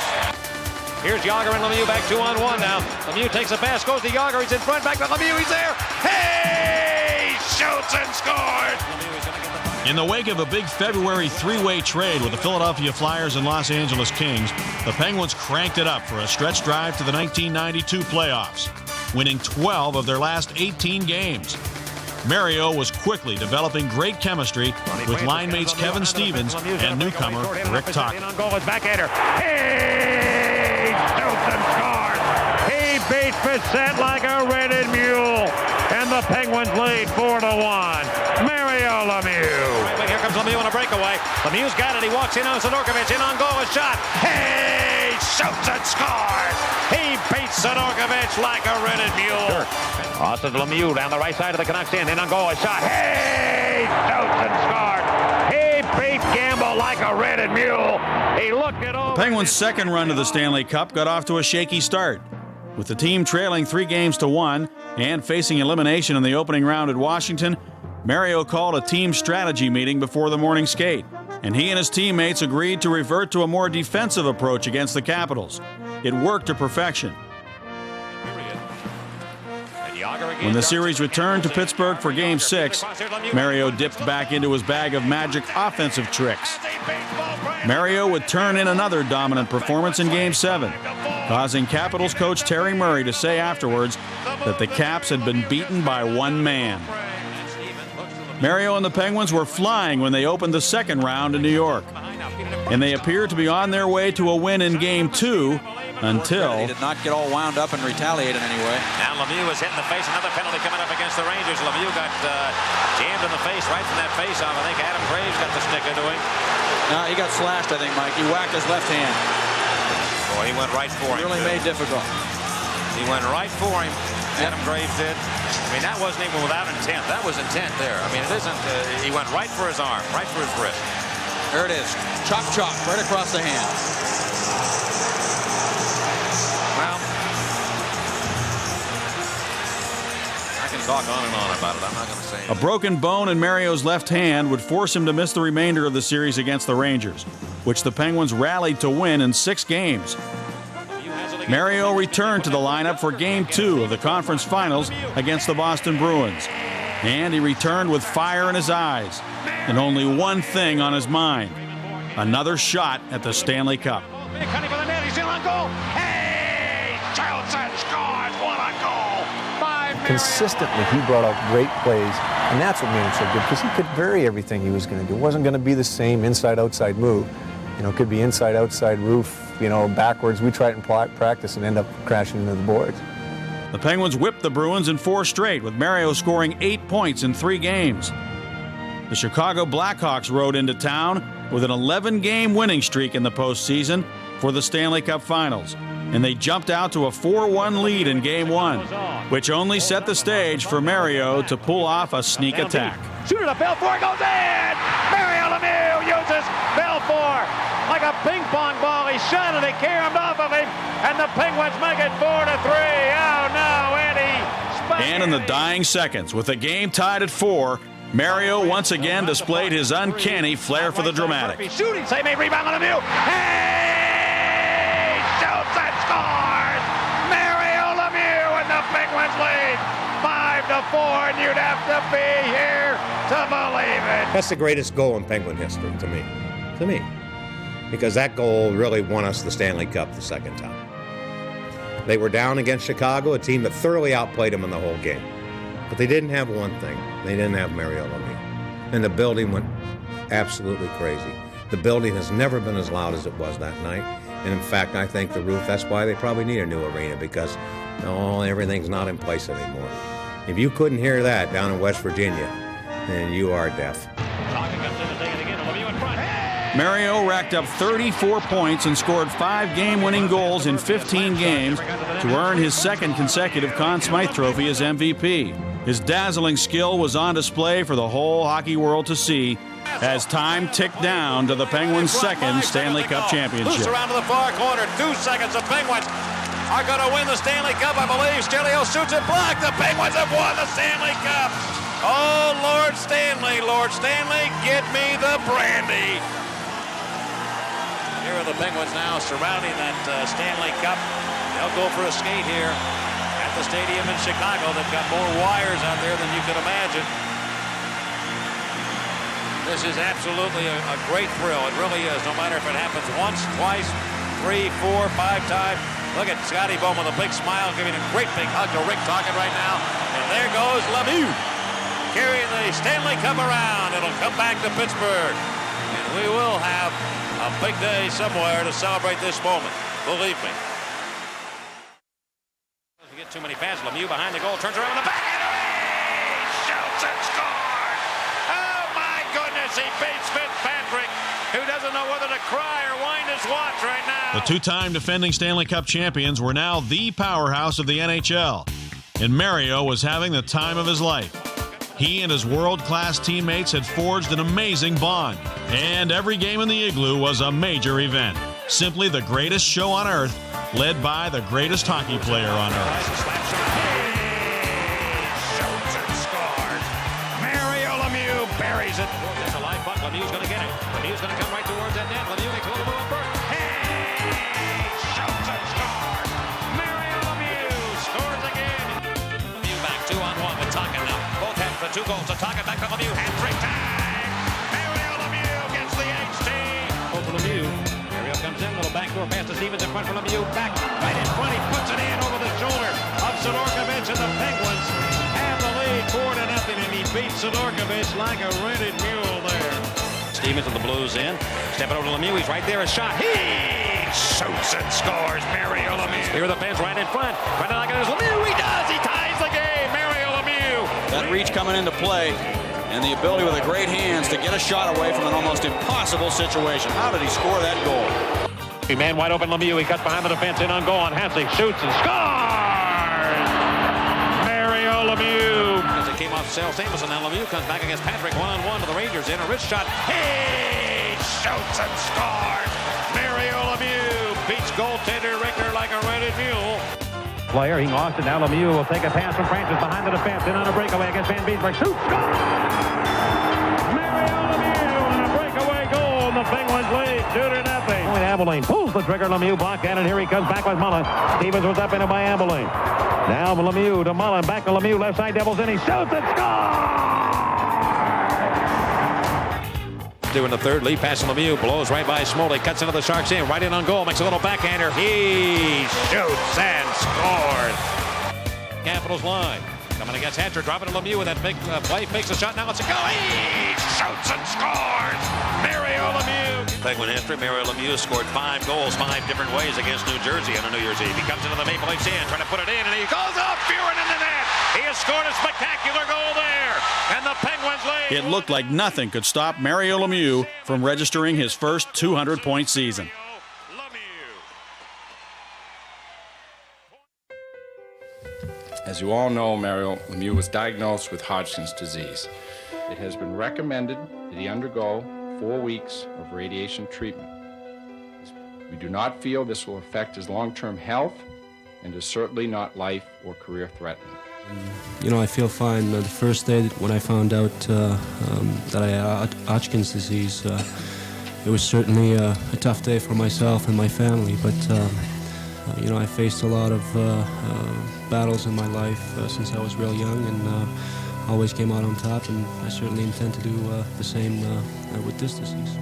Here's Yager and Lemieux back 2-on-1 now. Lemieux takes a pass, goes to Yager. He's in front, back to Lemieux. He's there. Hey! Shoots and scores. In the wake of a big February three-way trade with the Philadelphia Flyers and Los Angeles Kings, the Penguins cranked it up for a stretch drive to the 1992 playoffs, winning 12 of their last 18 games. Mario was quickly developing great chemistry with line mates Kevin Stevens and newcomer Rick Tocchet. He shoots and scores. He beats Bissett like a rented mule. And the Penguins lead 4-1. Mario Lemieux. Here comes Lemieux on a breakaway. Lemieux's got it. He walks in on Sidorkovich. In on goal. A shot. He shoots and scores. He beats Sidorkovich like a rented mule. Austin Lemieux down the right side of the Canucks end. In on goal. A shot. He shoots and scores. He beat Gamble like a rented mule. He looked it over. The Penguins' second run to the Stanley Cup got off to a shaky start. With the team trailing 3-1 and facing elimination in the opening round at Washington, Mario called a team strategy meeting before the morning skate, and he and his teammates agreed to revert to a more defensive approach against the Capitals. It worked to perfection. When the series returned to Pittsburgh for Game 6, Mario dipped back into his bag of magic offensive tricks. Mario would turn in another dominant performance in Game 7, causing Capitals coach Terry Murray to say afterwards that the Caps had been beaten by one man. Mario and the Penguins were flying when they opened the second round in New York, and they appeared to be on their way to a win in Game 2 until... He did not get all wound up and retaliate in any way. Now Lemieux was hit in the face. Another penalty coming up against the Rangers. Lemieux got jammed in the face right from that face-off. I think Adam Graves got the stick into him. No, he got slashed, I think, Mike. He whacked his left hand. Boy, he went right for him. Really made difficult. He went right for him. Adam Graves did. I mean, that wasn't even without intent. That was intent there. I mean, it isn't. He went right for his arm, right for his wrist. There it is. Chop, chop, right across the hand. Well, I can talk on and on about it. I'm not going to say anything. A broken bone in Mario's left hand would force him to miss the remainder of the series against the Rangers, which the Penguins rallied to win in 6 games. Mario returned to the lineup for Game 2 of the conference finals against the Boston Bruins, and he returned with fire in his eyes and only one thing on his mind: another shot at the Stanley Cup. Big Honey for the net. He's in on goal. Hey, Johnson scores. What a goal! Consistently, he brought out great plays, and that's what made him so good, because he could vary everything he was going to do. It wasn't going to be the same inside-outside move. You know, it could be inside-outside roof, you know, backwards. We tried it in practice and end up crashing into the boards. The Penguins whipped the Bruins in 4 straight, with Mario scoring 8 points in 3 games. The Chicago Blackhawks rode into town with an 11-game winning streak in the postseason for the Stanley Cup Finals, and they jumped out to a 4-1 lead in Game 1, which only set the stage for Mario to pull off a sneak attack. Shooter to Belfour, goes in! Mario Lemieux uses Belfour like a ping pong ball. He shot it, he caromed off of him, and the Penguins make it 4-3. Oh no, Eddie! And in the dying seconds, with the game tied at 4, Mario once again displayed his uncanny flair for the dramatic. Shooting, save me, rebound on Lemieux. Hey! Shoots and scores! Mario Lemieux and the Penguins lead 5-4, and you'd have to be here to believe it. That's the greatest goal in Penguin history to me. To me. Because that goal really won us the Stanley Cup the second time. They were down against Chicago, a team that thoroughly outplayed them in the whole game. But they didn't have one thing. They didn't have Mario Lemieux. And the building went absolutely crazy. The building has never been as loud as it was that night. And in fact, I think the roof, that's why they probably need a new arena, because everything's not in place anymore. If you couldn't hear that down in West Virginia, then you are deaf. Mario racked up 34 points and scored 5 game-winning goals in 15 games to earn his second consecutive Conn Smythe Trophy as MVP. His dazzling skill was on display for the whole hockey world to see as time ticked down to the Penguins' second Stanley Cup championship. Loose around to the far corner. 2 seconds. The Penguins are going to win the Stanley Cup, I believe. Stelio shoots it blocked. The Penguins have won the Stanley Cup. Oh, Lord Stanley, get me the brandy. Here are the Penguins now surrounding that Stanley Cup. They'll go for a skate here at the stadium in Chicago. They've got more wires out there than you could imagine. This is absolutely a great thrill. It really is, no matter if it happens once, twice, 3, 4, 5 times. Look at Scotty Bowman with a big smile, giving a great big hug to Rick Tocchet right now. And there goes Lemieux, carrying the Stanley Cup around. It'll come back to Pittsburgh. And we will have a big day somewhere to celebrate this moment. Believe me. Doesn't get too many fans. Lemieux behind the goal, turns around in the back. Shoots and scores. Oh, my goodness. He beats Fitzpatrick, who doesn't know whether to cry or wind his watch right now. The 2-time defending Stanley Cup champions were now the powerhouse of the NHL, and Mario was having the time of his life. He and his world-class teammates had forged an amazing bond, and every game in the Igloo was a major event. Simply the greatest show on earth, led by the greatest hockey player on earth. Shoots and scores. Mario buries it. It's a live puck. Lemieux's going to get it. Lemieux's going to come right towards that net. Lemieux makes a little move first. Hey! Shoots and scores! Mario Lemieux scores again. Lemieux back 2-on-1 with Tocchet now. Both head for 2 goals. So Tocchet back to Lemieux. Hat-trick time! Mario Lemieux gets the HT. Over Lemieux. Mario comes in. Little backdoor pass to Stevens in front for Lemieux. Back right in front. He puts it in over the shoulder of Sidorkovich, and the Penguins have the lead 4-0, and he beats Sidorkovich like a rented mule there. Stevens and the Blues in. Step it over to Lemieux. He's right there. A shot. He shoots and scores. Mario Lemieux. Here are the fans right in front. Right now, there's Lemieux. He does. He ties the game. Mario Lemieux. That reach coming into play and the ability with the great hands to get a shot away from an almost impossible situation. How did he score that goal? Man wide open, Lemieux. He cuts behind the defense in on goal on Hansik. Shoots and scores! Mario Lemieux. As it came off Sal Samuelson, now Lemieux comes back against Patrick 1-on-1 to the Rangers. In a wrist shot. He shoots and scores. Mario Lemieux beats goaltender Richter like a rented mule. Player, he lost it. Now Lemieux will take a pass from Francis behind the defense. In on a breakaway against Van Beesbroek. Shoots! Scores! Mario Lemieux and a breakaway goal. And the Penguins lead 2-0. Abilene pulls the trigger. Lemieux blocked in, and here he comes back with Mullen. Stevens was up in it by Abilene. Now Lemieux to Mullen. Back to Lemieux. Left side Devils in. He shoots and scores! Doing the third lead pass to Lemieux. Blows right by Smoley. Cuts into the Sharks in. Right in on goal. Makes a little backhander. He shoots and scores. Capitals line. Coming against Hatcher. Dropping to Lemieux with that big play. Fakes a shot. Now it's a go. He shoots and scores. Mario Lemieux. Penguin history, Mario Lemieux scored 5 goals 5 different ways against New Jersey on a New Year's Eve. He comes into the Maple Leafs end, trying to put it in, and he goes up, Buren in the net. He has scored a spectacular goal there, and the Penguins lead. It looked like nothing could stop Mario Lemieux from registering his first 200-point season. As you all know, Mario Lemieux was diagnosed with Hodgkin's disease. It has been recommended that he undergo 4 weeks of radiation treatment. We do not feel this will affect his long-term health and is certainly not life or career threatening. You know, I feel fine. The first day when I found out that I had Hodgkin's disease, it was certainly a tough day for myself and my family, but you know, I faced a lot of battles in my life since I was real young, and always came out on top, and I certainly intend to do the same with this disease.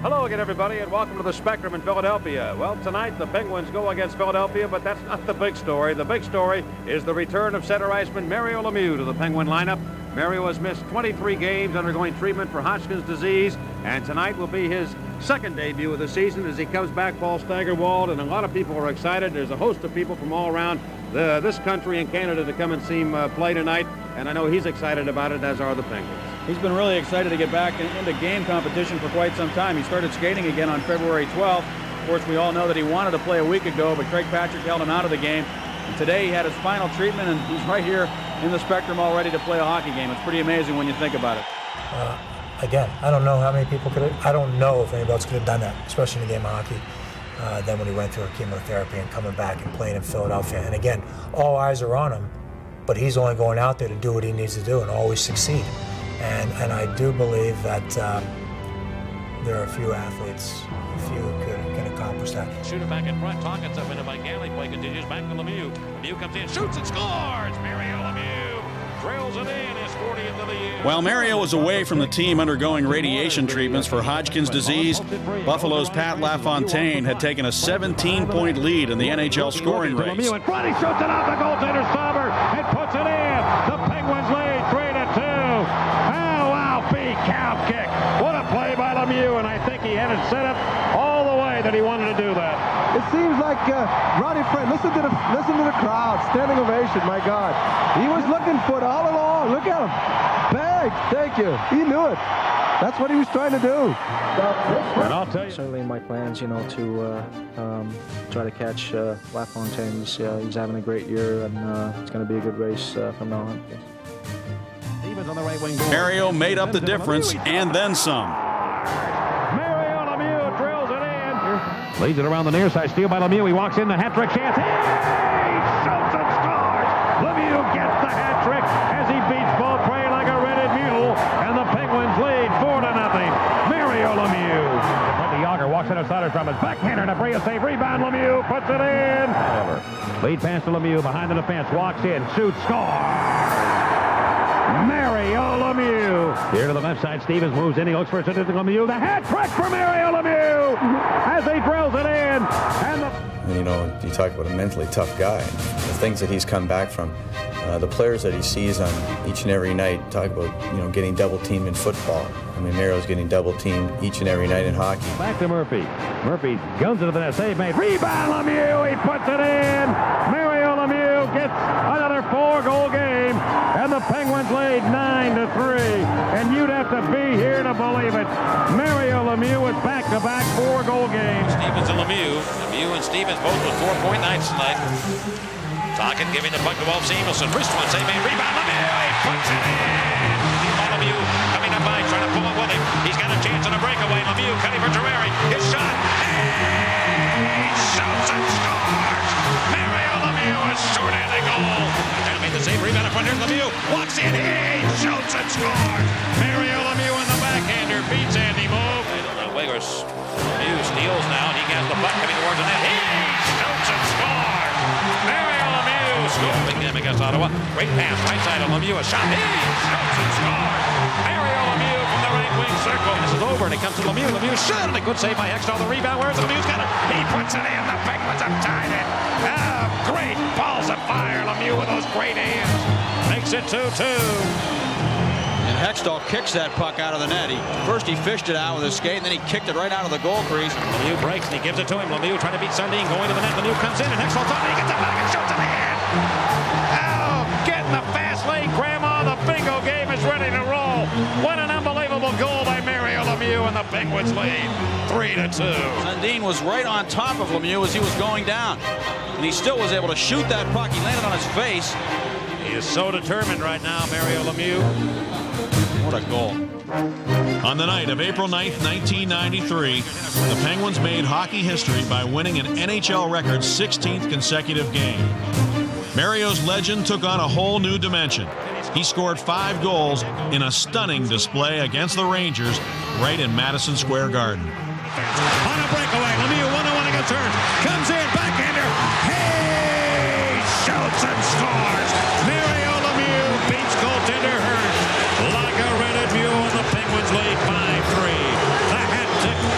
Hello again, everybody, and welcome to the Spectrum in Philadelphia. Well, tonight the Penguins go against Philadelphia, but that's not the big story. The big story is the return of center iceman Mario Lemieux to the Penguin lineup. Mario has missed 23 games undergoing treatment for Hodgkin's disease, and tonight will be his second debut of the season as he comes back, Paul Steigerwald, and a lot of people are excited. There's a host of people from all around this country and Canada to come and see him play tonight, and I know he's excited about it, as are the Penguins. He's been really excited to get back into game competition for quite some time. He started skating again on February 12th. Of course, we all know that he wanted to play a week ago, but Craig Patrick held him out of the game. And today he had his final treatment, and he's right here in the Spectrum all ready to play a hockey game. It's pretty amazing when you think about it. Again, I don't know how many people could have, I don't know if anybody else could have done that, especially in a game of hockey. Then when he went through chemotherapy and coming back and playing in Philadelphia. And again, all eyes are on him, but he's only going out there to do what he needs to do and always succeed. And I do believe that there are a few athletes, a few who can accomplish that. Shooter back in front, Tocchet's up into by Galley. Play continues back to Lemieux. Lemieux comes in, shoots and scores! Mario Lemieux drills it in, his 40th of the year. While Mario was away from the team undergoing radiation treatments for Hodgkin's disease, Buffalo's Pat LaFontaine had taken a 17-point lead in the NHL scoring race. Lemieux in front, he shoots it off the goaltender Sauber and puts it in. The Penguins lead 3-2. Wow, big cow kick. What a play by Lemieux, and I think he had it set up all the way that he wanted to do that. It seems like Ronnie Friend, listen to the crowd, standing ovation, my God. He was looking for it all along. Look at him. Bang, thank you. He knew it. That's what he was trying to do. And I'll tell you. Certainly in my plans, you know, to try to catch LaFontaine. He's having a great year, and it's going to be a good race from now on. Yes. On the right wing. Mario made up the difference and then some. Mario Lemieux drills it in. Leads it around the near side. Steal by Lemieux. He walks in the hat-trick chance. He shoots and scores. Lemieux gets the hat-trick as he beats Beaupré like a rented started from his backhander and a brilliant save. Rebound, Lemieux puts it in. Over. Lead pass to Lemieux behind the defense. Walks in, shoots, scores. Mario Lemieux. Here to the left side, Stevens moves in. He looks for a to Lemieux. The hat trick for Mario Lemieux as he drills it in. And you know, you talk about a mentally tough guy. The things that he's come back from, the players that he sees on each and every night. Talk about, you know, getting double teamed in football. I mean, Mario's getting double teamed each and every night in hockey. Back to Murphy. Murphy guns into the net. Save made. Rebound, Lemieux. He puts it in. Mario Lemieux gets another 4-goal game, and the Penguins lead 9-3. And you'd have to be here to believe it. Mario Lemieux with back-to-back 4-goal games. Stevens and Lemieux. Lemieux and Stevens both with 4-point nights tonight. Talkin giving the puck to Wolf Samuelson. Wrist one, save made. Rebound, Lemieux. He puts it in. Lemieux coming up by, trying to pull it with him. He's got a chance on a breakaway. Lemieux cutting for Terreri. His shot. He shoots and scores. Mario Lemieux is short-handed goal. Down made the save. Rebound in front. Here's Lemieux. Walks in. He shoots and scores. Mario Lemieux in the backhander beats Andy Moog. Wiggers. Lemieux steals now. He gets the puck coming towards the net. He shoots and scores. Mario Lemieux scores. Big game against Ottawa. Great pass. Right side of Lemieux. A shot. He shoots and scores. Mario Lemieux from the right wing circle. This is over and it comes to Lemieux. Lemieux shot and a good save by Hextall. The rebound. Where's Lemieux's got it? He puts it in. The Penguins have tied it. Great balls of fire. Lemieux with those great hands. Makes it 2-2. And Hextall kicks that puck out of the net. First he fished it out with his skate, and then he kicked it right out of the goal crease. Lemieux breaks and he gives it to him. Lemieux trying to beat Sundin, going to the net. Lemieux comes in and Hextall top, and he gets it back and shoots it in. Oh, get in the fast lane, Grandma. The bingo game is ready to roll. What an unbelievable goal by Mario Lemieux, and the Penguins lead 3-2. Sundin was right on top of Lemieux as he was going down, and he still was able to shoot that puck. He landed on his face. He is so determined right now, Mario Lemieux. What a goal. On the night of April 9th, 1993, the Penguins made hockey history by winning an NHL record 16th consecutive game. Mario's legend took on a whole new dimension. He scored 5 goals in a stunning display against the Rangers right in Madison Square Garden. On a breakaway, Lemieux 1-on-1 against Hearns. Comes in, backhander. He shoots and scores. Mario Lemieux beats goaltender Hearns. Like a rented view, and the Penguins lead 5-3. The hat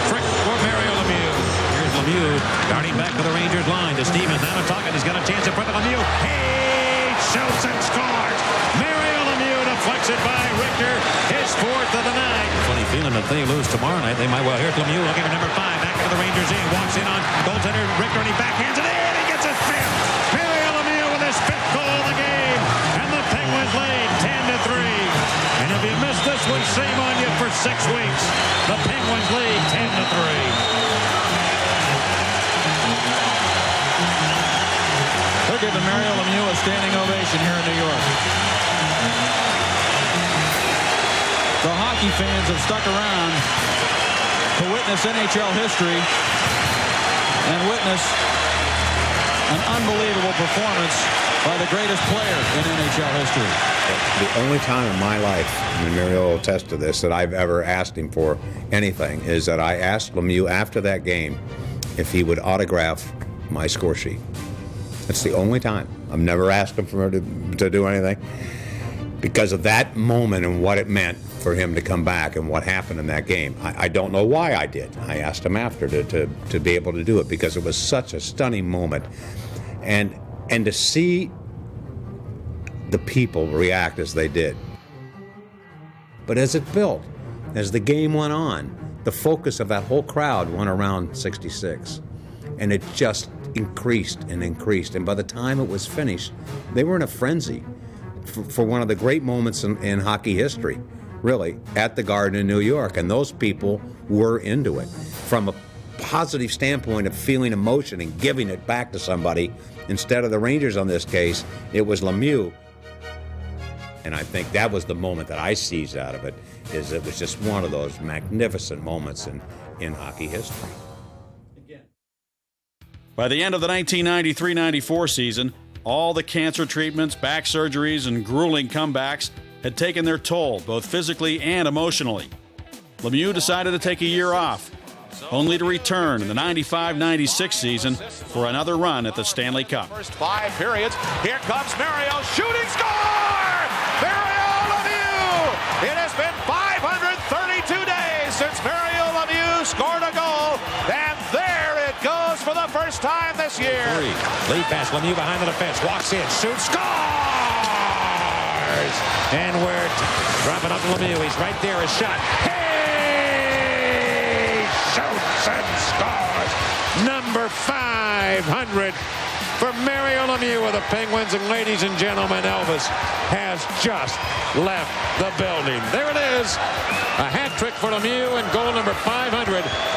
trick for Mario Lemieux. Here's Lemieux darting back to the Rangers line to Stevens. Now to Tocchet. He's got a chance in front of Lemieux. He shoots and scores. Mario Lemieux deflects it by Richter. His 4th of the night. Funny feeling that they lose tomorrow night. They might well. Here's Lemieux looking for number 5. Back into the Rangers in. Walks in on goaltender Richter, and he backhands it in. He gets his 5th. Mario Lemieux with his 5th goal of the game. And the Penguins lead 10-3. And if you missed this one, shame on you for 6 weeks. The Penguins lead 10-3. They're giving Mario Lemieux a standing ovation here in New York. The hockey fans have stuck around to witness NHL history and witness an unbelievable performance by the greatest player in NHL history. The only time in my life, and Mario will attest to this, that I've ever asked him for anything is that I asked Lemieux after that game if he would autograph my score sheet. That's the only time. I've never asked him for to do anything because of that moment and what it meant for him to come back and what happened in that game. I don't know why I did. I asked him after to be able to do it because it was such a stunning moment. And to see the people react as they did. But as it built, as the game went on, the focus of that whole crowd went around 66. And it just increased and increased. And by the time it was finished, they were in a frenzy for one of the great moments in hockey history, really, at the Garden in New York. And those people were into it from a positive standpoint of feeling emotion and giving it back to somebody. Instead of the Rangers on this case, it was Lemieux. And I think that was the moment that I seized out of it, is it was just one of those magnificent moments in hockey history. By the end of the 1993-94 season, all the cancer treatments, back surgeries, and grueling comebacks had taken their toll, both physically and emotionally. Lemieux decided to take a year off. only to return in the 95-96 season for another run at the Stanley Cup. First 5 periods. Here comes Mario. Shooting score! Mario Lemieux! It has been 532 days since Mario Lemieux scored a goal. And there it goes for the first time this year. Lead pass. Lemieux behind the defense. Walks in. Shoots. Scores! And we're dropping up to Lemieux. He's right there. A shot. Hey! Shoots and scores. Number 500 for Mario Lemieux of the Penguins. And ladies and gentlemen, Elvis has just left the building. There it is. A hat trick for Lemieux and goal number 500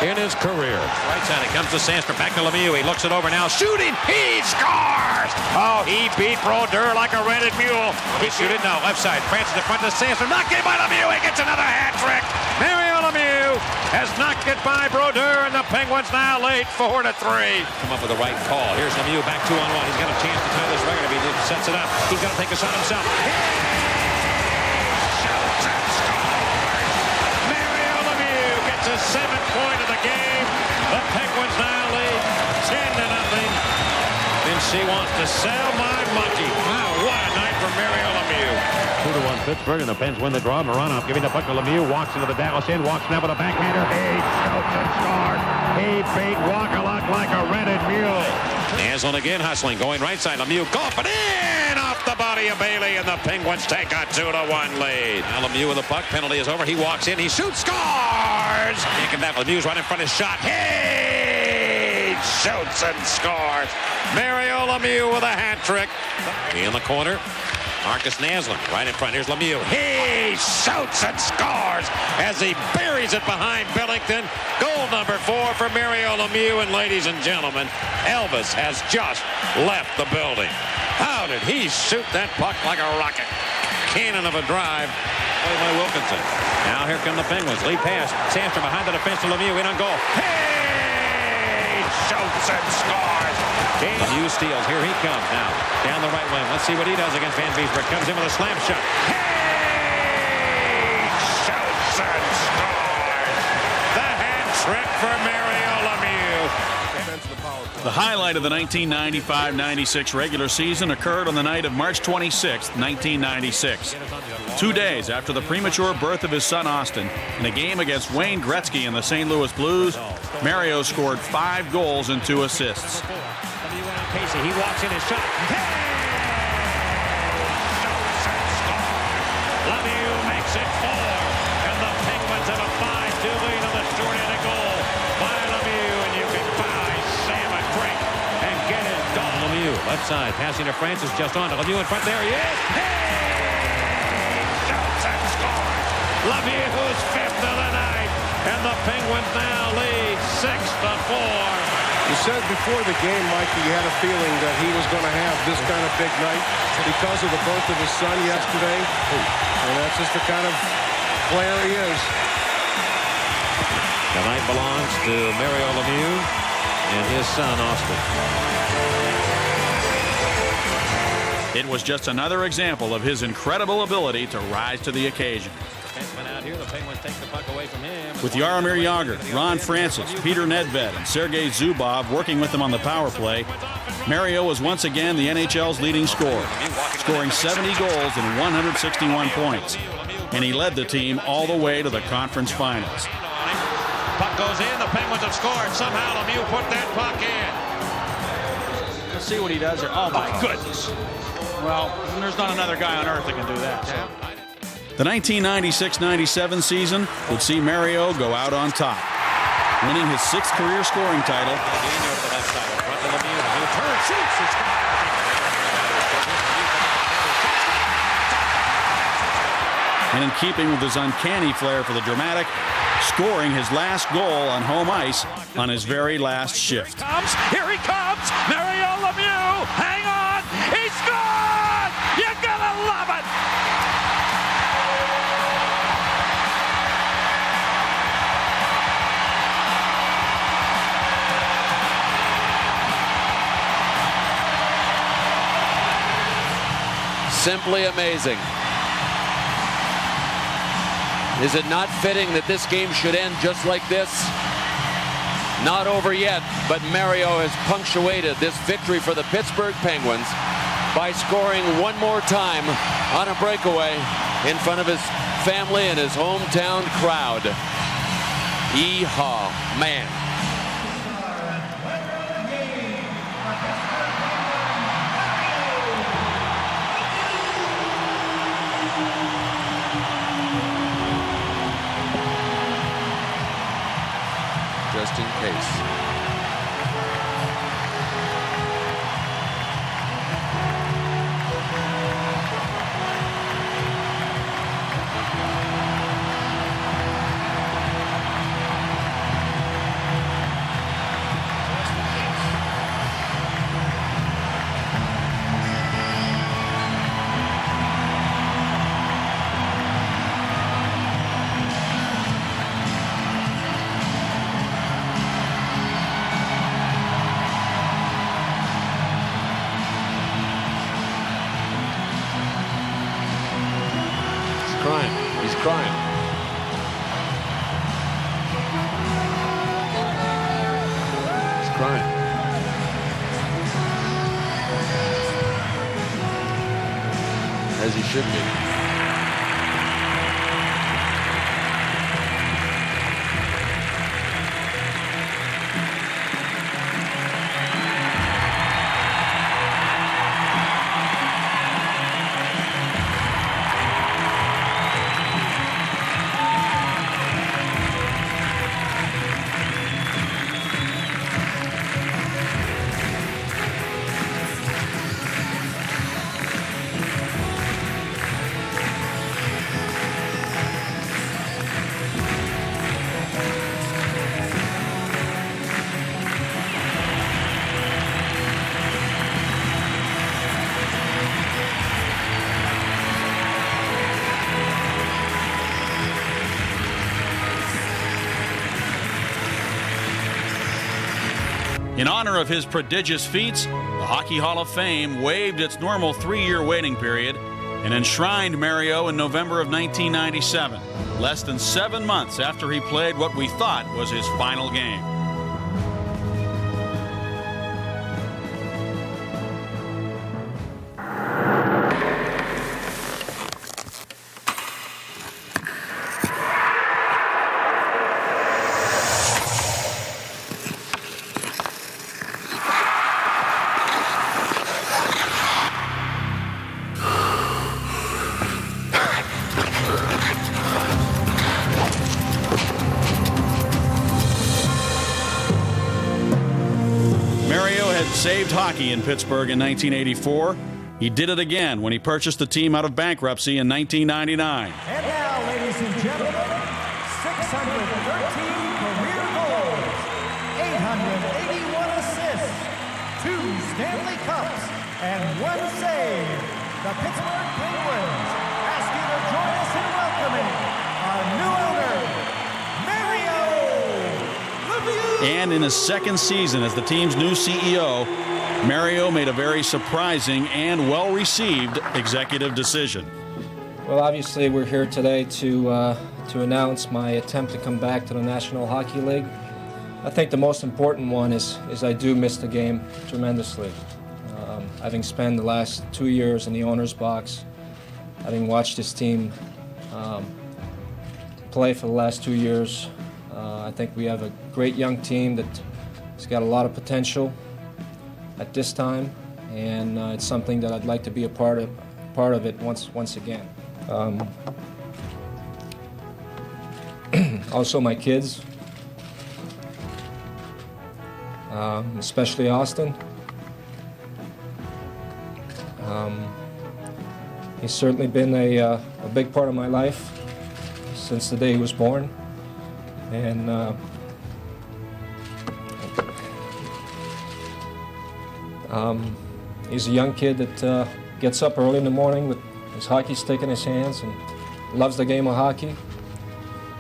in his career. Right side, it comes to Sandstrom. Back to Lemieux. He looks it over now. Shooting. He scores. Oh, he beat Brodeur like a rented mule. He shooted. No, left side. Francis in front to Sandstrom. Knocked in by Lemieux. He gets another hat trick. Mario Lemieux has knocked it by Brodeur, and the Penguins now lead 4-3. Come up with the right call. Here's Lemieux back 2-on-1. He's got a chance to tie this record if he sets it up. He's going to take a shot himself. His 7th point of the game. The Penguins now lead 10-0. And she wants to sell my monkey. Wow, what a night for Mario Lemieux. 2-1 Pittsburgh, and the Pens win the draw. Moranoff giving the puck to Lemieux. Walks into the Dallas end. Walks now with a backhander. He shoots and scores. He beat Wakaluk like a rented mule. Naslund again hustling. Going right side. Lemieux golf it in off the body of Bailey, and the Penguins take a 2-1 lead. Now Lemieux with the puck. Penalty is over. He walks in. He shoots. Scores. Can't get back. Lemieux's right in front of his shot. He shoots and scores. Mario Lemieux with a hat trick. In the corner. Marcus Naslund right in front. Here's Lemieux. He shoots and scores as he buries it behind Billington. Goal number 4 for Mario Lemieux. And ladies and gentlemen, Elvis has just left the building. How did he shoot that puck like a rocket? Cannon of a drive. Played by Wilkinson. Now here come the Penguins. Lead pass. Sandstrom behind the defense to Lemieux. In on goal. He shoots and scores. Lemieux steals. Here he comes now. Down the right wing. Let's see what he does against Van Beesbroek. Comes in with a slam shot. He shoots and scores. The hat trick for Mario Lemieux. The highlight of the 1995-96 regular season occurred on the night of March 26, 1996. 2 days after the premature birth of his son Austin, in a game against Wayne Gretzky and the St. Louis Blues, Mario scored 5 goals and 2 assists. Casey, he walks in his shot. Lemieux makes it 4, and the Penguins have a 5-2 lead on the short-handed goal by Lemieux, and you can buy Sam a drink and get it done. Lemieux, left side, passing to Francis, just on to Lemieux in front. There he is. Shoots and scores. Lemieux, who's 5th of the night, and the Penguins now lead 6-4. You said before the game, Mikey, you had a feeling that he was going to have this kind of big night because of the birth of his son yesterday. And that's just the kind of player he is. The night belongs to Mario Lemieux and his son, Austin. It was just another example of his incredible ability to rise to the occasion. Out here, the Penguins take the puck away from him. With Jaromir Jagr, Ron Francis, Peter Nedved, and Sergei Zubov working with him on the power play, Mario was once again the NHL's leading scorer, scoring 70 goals and 161 points. And he led the team all the way to the conference finals. Puck goes in. The Penguins have scored. Somehow Lemieux put that puck in. Let's see what he does here. Oh, my goodness. Well, there's not another guy on earth that can do that. So. The 1996-97 season would see Mario go out on top, winning his 6th career scoring title. And in keeping with his uncanny flair for the dramatic, scoring his last goal on home ice on his very last shift. Here he comes, Mario Lemieux. Hang on, he scored! You're gonna love it! Simply amazing. Is it not fitting that this game should end just like this? not over yet, but Mario has punctuated this victory for the Pittsburgh Penguins by scoring one more time on a breakaway in front of his family and his hometown crowd. Yeehaw, man. Just in case. He's crying. He's crying. As he should be. In honor of his prodigious feats, the Hockey Hall of Fame waived its normal 3-year waiting period and enshrined Mario in November of 1997, less than 7 months after he played what we thought was his final game. Saved hockey in Pittsburgh in 1984. He did it again when he purchased the team out of bankruptcy in 1999. And now, ladies and gentlemen, 613 career goals, 881 assists, 2 Stanley Cups, and 1 save. The Pittsburgh Penguins ask you to join us in welcoming our new owner, Mario Lemieux. And in his second season as the team's new CEO, Mario made a very surprising and well-received executive decision. Well, obviously, we're here today to announce my attempt to come back to the National Hockey League. I think the most important one is I do miss the game tremendously. Having spent the last 2 years in the owner's box, having watched this team play for the last 2 years, I think we have a great young team that's got a lot of potential at this time, and it's something that I'd like to be a part of it once again. Also, my kids, especially Austin. He's certainly been a big part of my life since the day he was born, and he's a young kid that gets up early in the morning with his hockey stick in his hands and loves the game of hockey.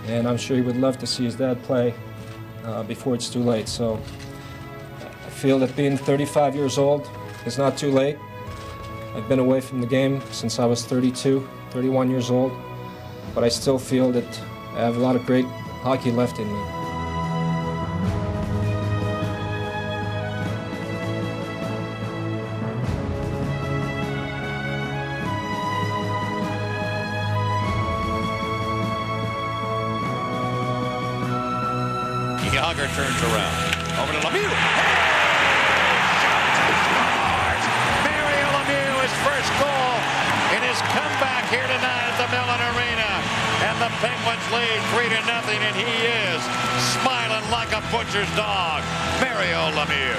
And I'm sure he would love to see his dad play before it's too late. So I feel that being 35 years old is not too late. I've been away from the game since I was 31 years old. But I still feel that I have a lot of great hockey left in me. Yager turns around. Over to Lemieux. Mario Lemieux, his first goal in his comeback here tonight at the Mellon Arena. And the Penguins lead 3-0, and he is smiling like a butcher's dog. Mario Lemieux.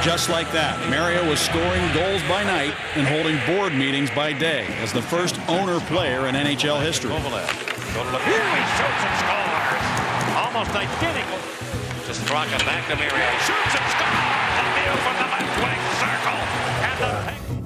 Just like that, Mario was scoring goals by night and holding board meetings by day as the first owner-player in NHL history. Go to Lemieux. He shoots and scores. Almost identical. To Straka, back to Mario. Shoots and scores. Lemieux from the left wing circle.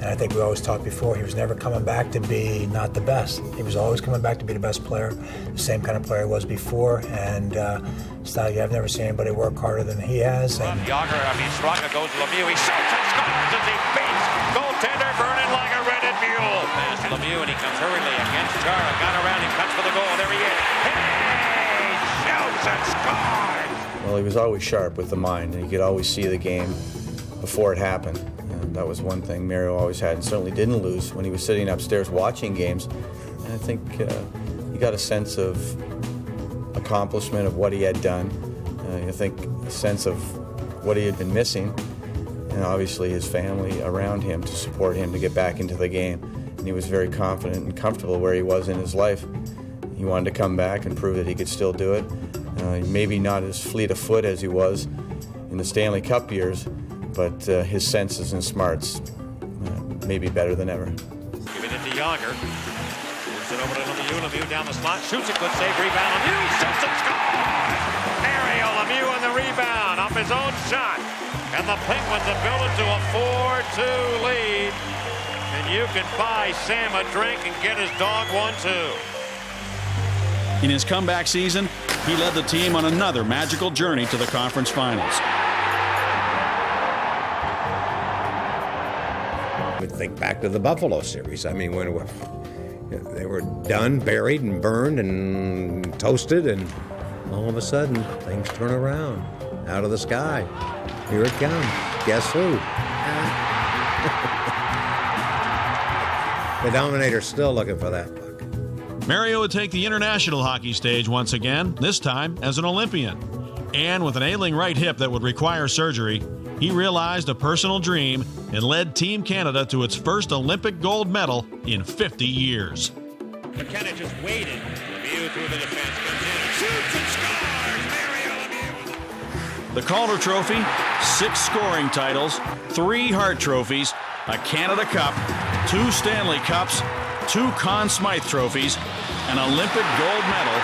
And I think we always talked before, he was never coming back to be not the best. He was always coming back to be the best player, the same kind of player he was before. And I've never seen anybody work harder than he has. And Straka goes to Lemieux. He shoots and scores as he beats goaltender burning like a rented mule. Pass to Lemieux, and he comes hurriedly against Chara. Got around him, cuts for the goal. There he is. He shoots and scores. Well, he was always sharp with the mind, and he could always see the game before it happened. And that was one thing Mario always had, and certainly didn't lose when he was sitting upstairs watching games. And I think he got a sense of accomplishment of what he had done. I think a sense of what he had been missing, and obviously his family around him to support him to get back into the game. And he was very confident and comfortable where he was in his life. He wanted to come back and prove that he could still do it. Maybe not as fleet of foot as he was in the Stanley Cup years, but his senses and smarts may be better than ever. Giving it to Yager. Moves it over to Lemieux. Lemieux down the slot. Shoots it. Good save. Rebound. Lemieux shoots and scores. Mario Lemieux on the rebound off his own shot. And the Penguins have built it to a 4-2 lead. And you can buy Sam a drink and get his dog one too. In his comeback season, he led the team on another magical journey to the conference finals. Think back to the Buffalo series. I mean, when they were done, buried and burned and toasted, and all of a sudden, things turn around out of the sky. Here it comes. Guess who? The Dominator's still looking for that puck. Mario would take the international hockey stage once again, this time as an Olympian. And with an ailing right hip that would require surgery, he realized a personal dream and led Team Canada to its first Olympic gold medal in 50 years. McKenna just waited. Lemieux through the defense. Comes in. Shoots and scores. Mario Lemieux. The Calder Trophy, 6 scoring titles, 3 Hart Trophies, a Canada Cup, 2 Stanley Cups, 2 Conn Smythe Trophies, an Olympic gold medal,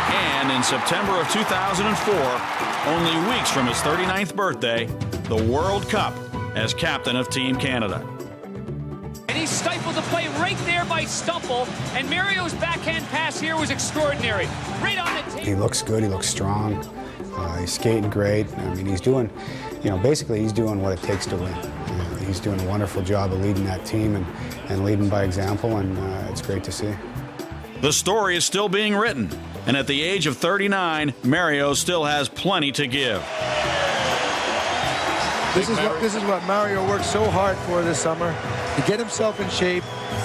and in September of 2004, only weeks from his 39th birthday, the World Cup as captain of Team Canada. And he stifled the play right there by Stumple, and Mario's backhand pass here was extraordinary. Right on the table. He looks good, he looks strong, he's skating great. I mean, he's doing, basically he's doing what it takes to win. He's doing a wonderful job of leading that team and leading by example, and it's great to see. The story is still being written, and at the age of 39, Mario still has plenty to give. This is what Mario worked so hard for this summer, to get himself in shape,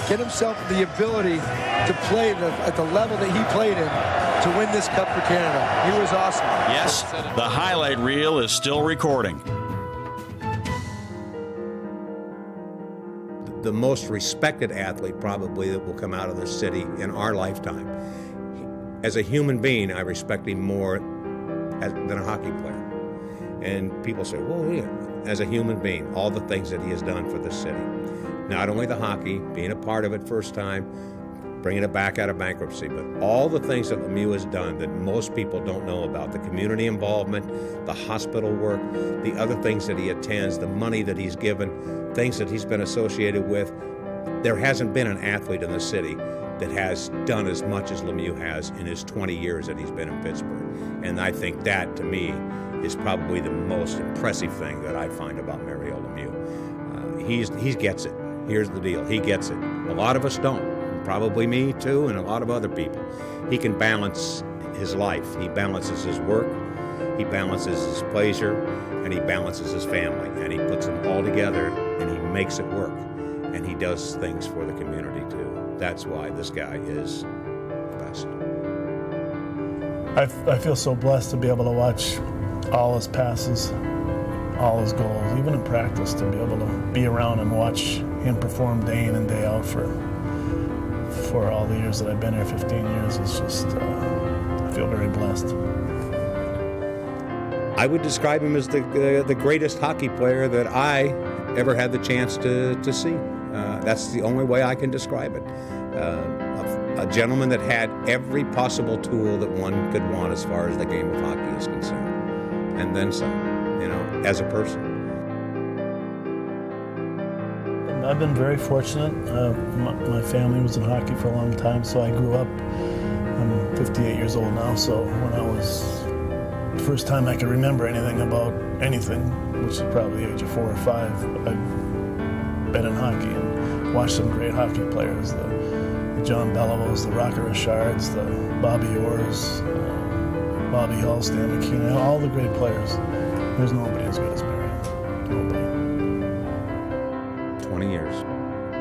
get himself the ability to play at the level that he played in to win this Cup for Canada. He was awesome. Yes, the highlight reel is still recording. The most respected athlete probably that will come out of this city in our lifetime. As a human being, I respect him more than a hockey player. And people say, well, yeah, as a human being, all the things that he has done for this city. Not only the hockey, being a part of it first time, bringing it back out of bankruptcy, but all the things that Lemieux has done that most people don't know about, the community involvement, the hospital work, the other things that he attends, the money that he's given, things that he's been associated with. There hasn't been an athlete in the city that has done as much as Lemieux has in his 20 years that he's been in Pittsburgh. And I think that, to me, is probably the most impressive thing that I find about Mario Lemieux. He gets it. Here's the deal. He gets it. A lot of us don't. Probably me too, and a lot of other people. He can balance his life. He balances his work, he balances his pleasure, and he balances his family. And he puts them all together, and he makes it work. And he does things for the community too. That's why this guy is the best. I feel so blessed to be able to watch all his passes, all his goals, even in practice, to be able to be around and watch him perform day in and day out for all the years that I've been here, 15 years, is just, I feel very blessed. I would describe him as the greatest hockey player that I ever had the chance to see. That's the only way I can describe it. A gentleman that had every possible tool that one could want as far as the game of hockey is concerned. And then some, as a person. I've been very fortunate. My family was in hockey for a long time, so I grew up. I'm 58 years old now, so when I was, the first time I could remember anything about anything, which is probably the age of 4 or 5, I've been in hockey and watched some great hockey players, the John Beliveaus, the Rocker Richards, the Bobby Orrs, Bobby Hull, Stan McKean, all the great players. There's nobody as good as Mario. Nobody. 20 years.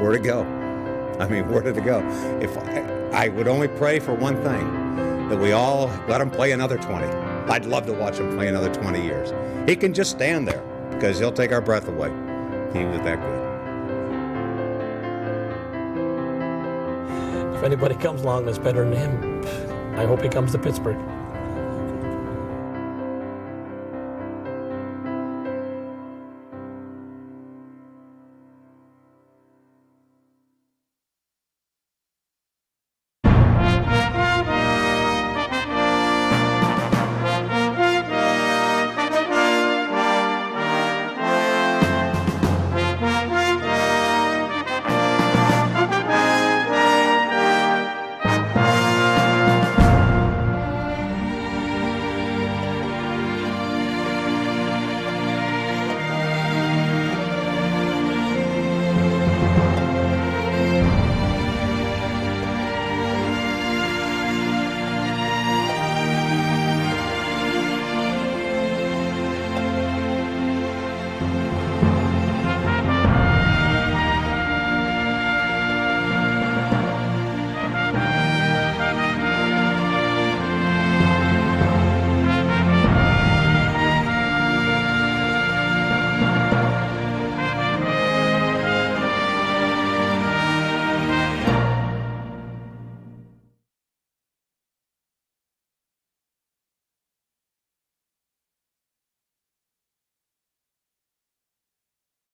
Where to go? I mean, where did it go? If I would only pray for one thing, that we all let him play another 20. I'd love to watch him play another 20 years. He can just stand there because he'll take our breath away. He was that good. If anybody comes along that's better than him, I hope he comes to Pittsburgh.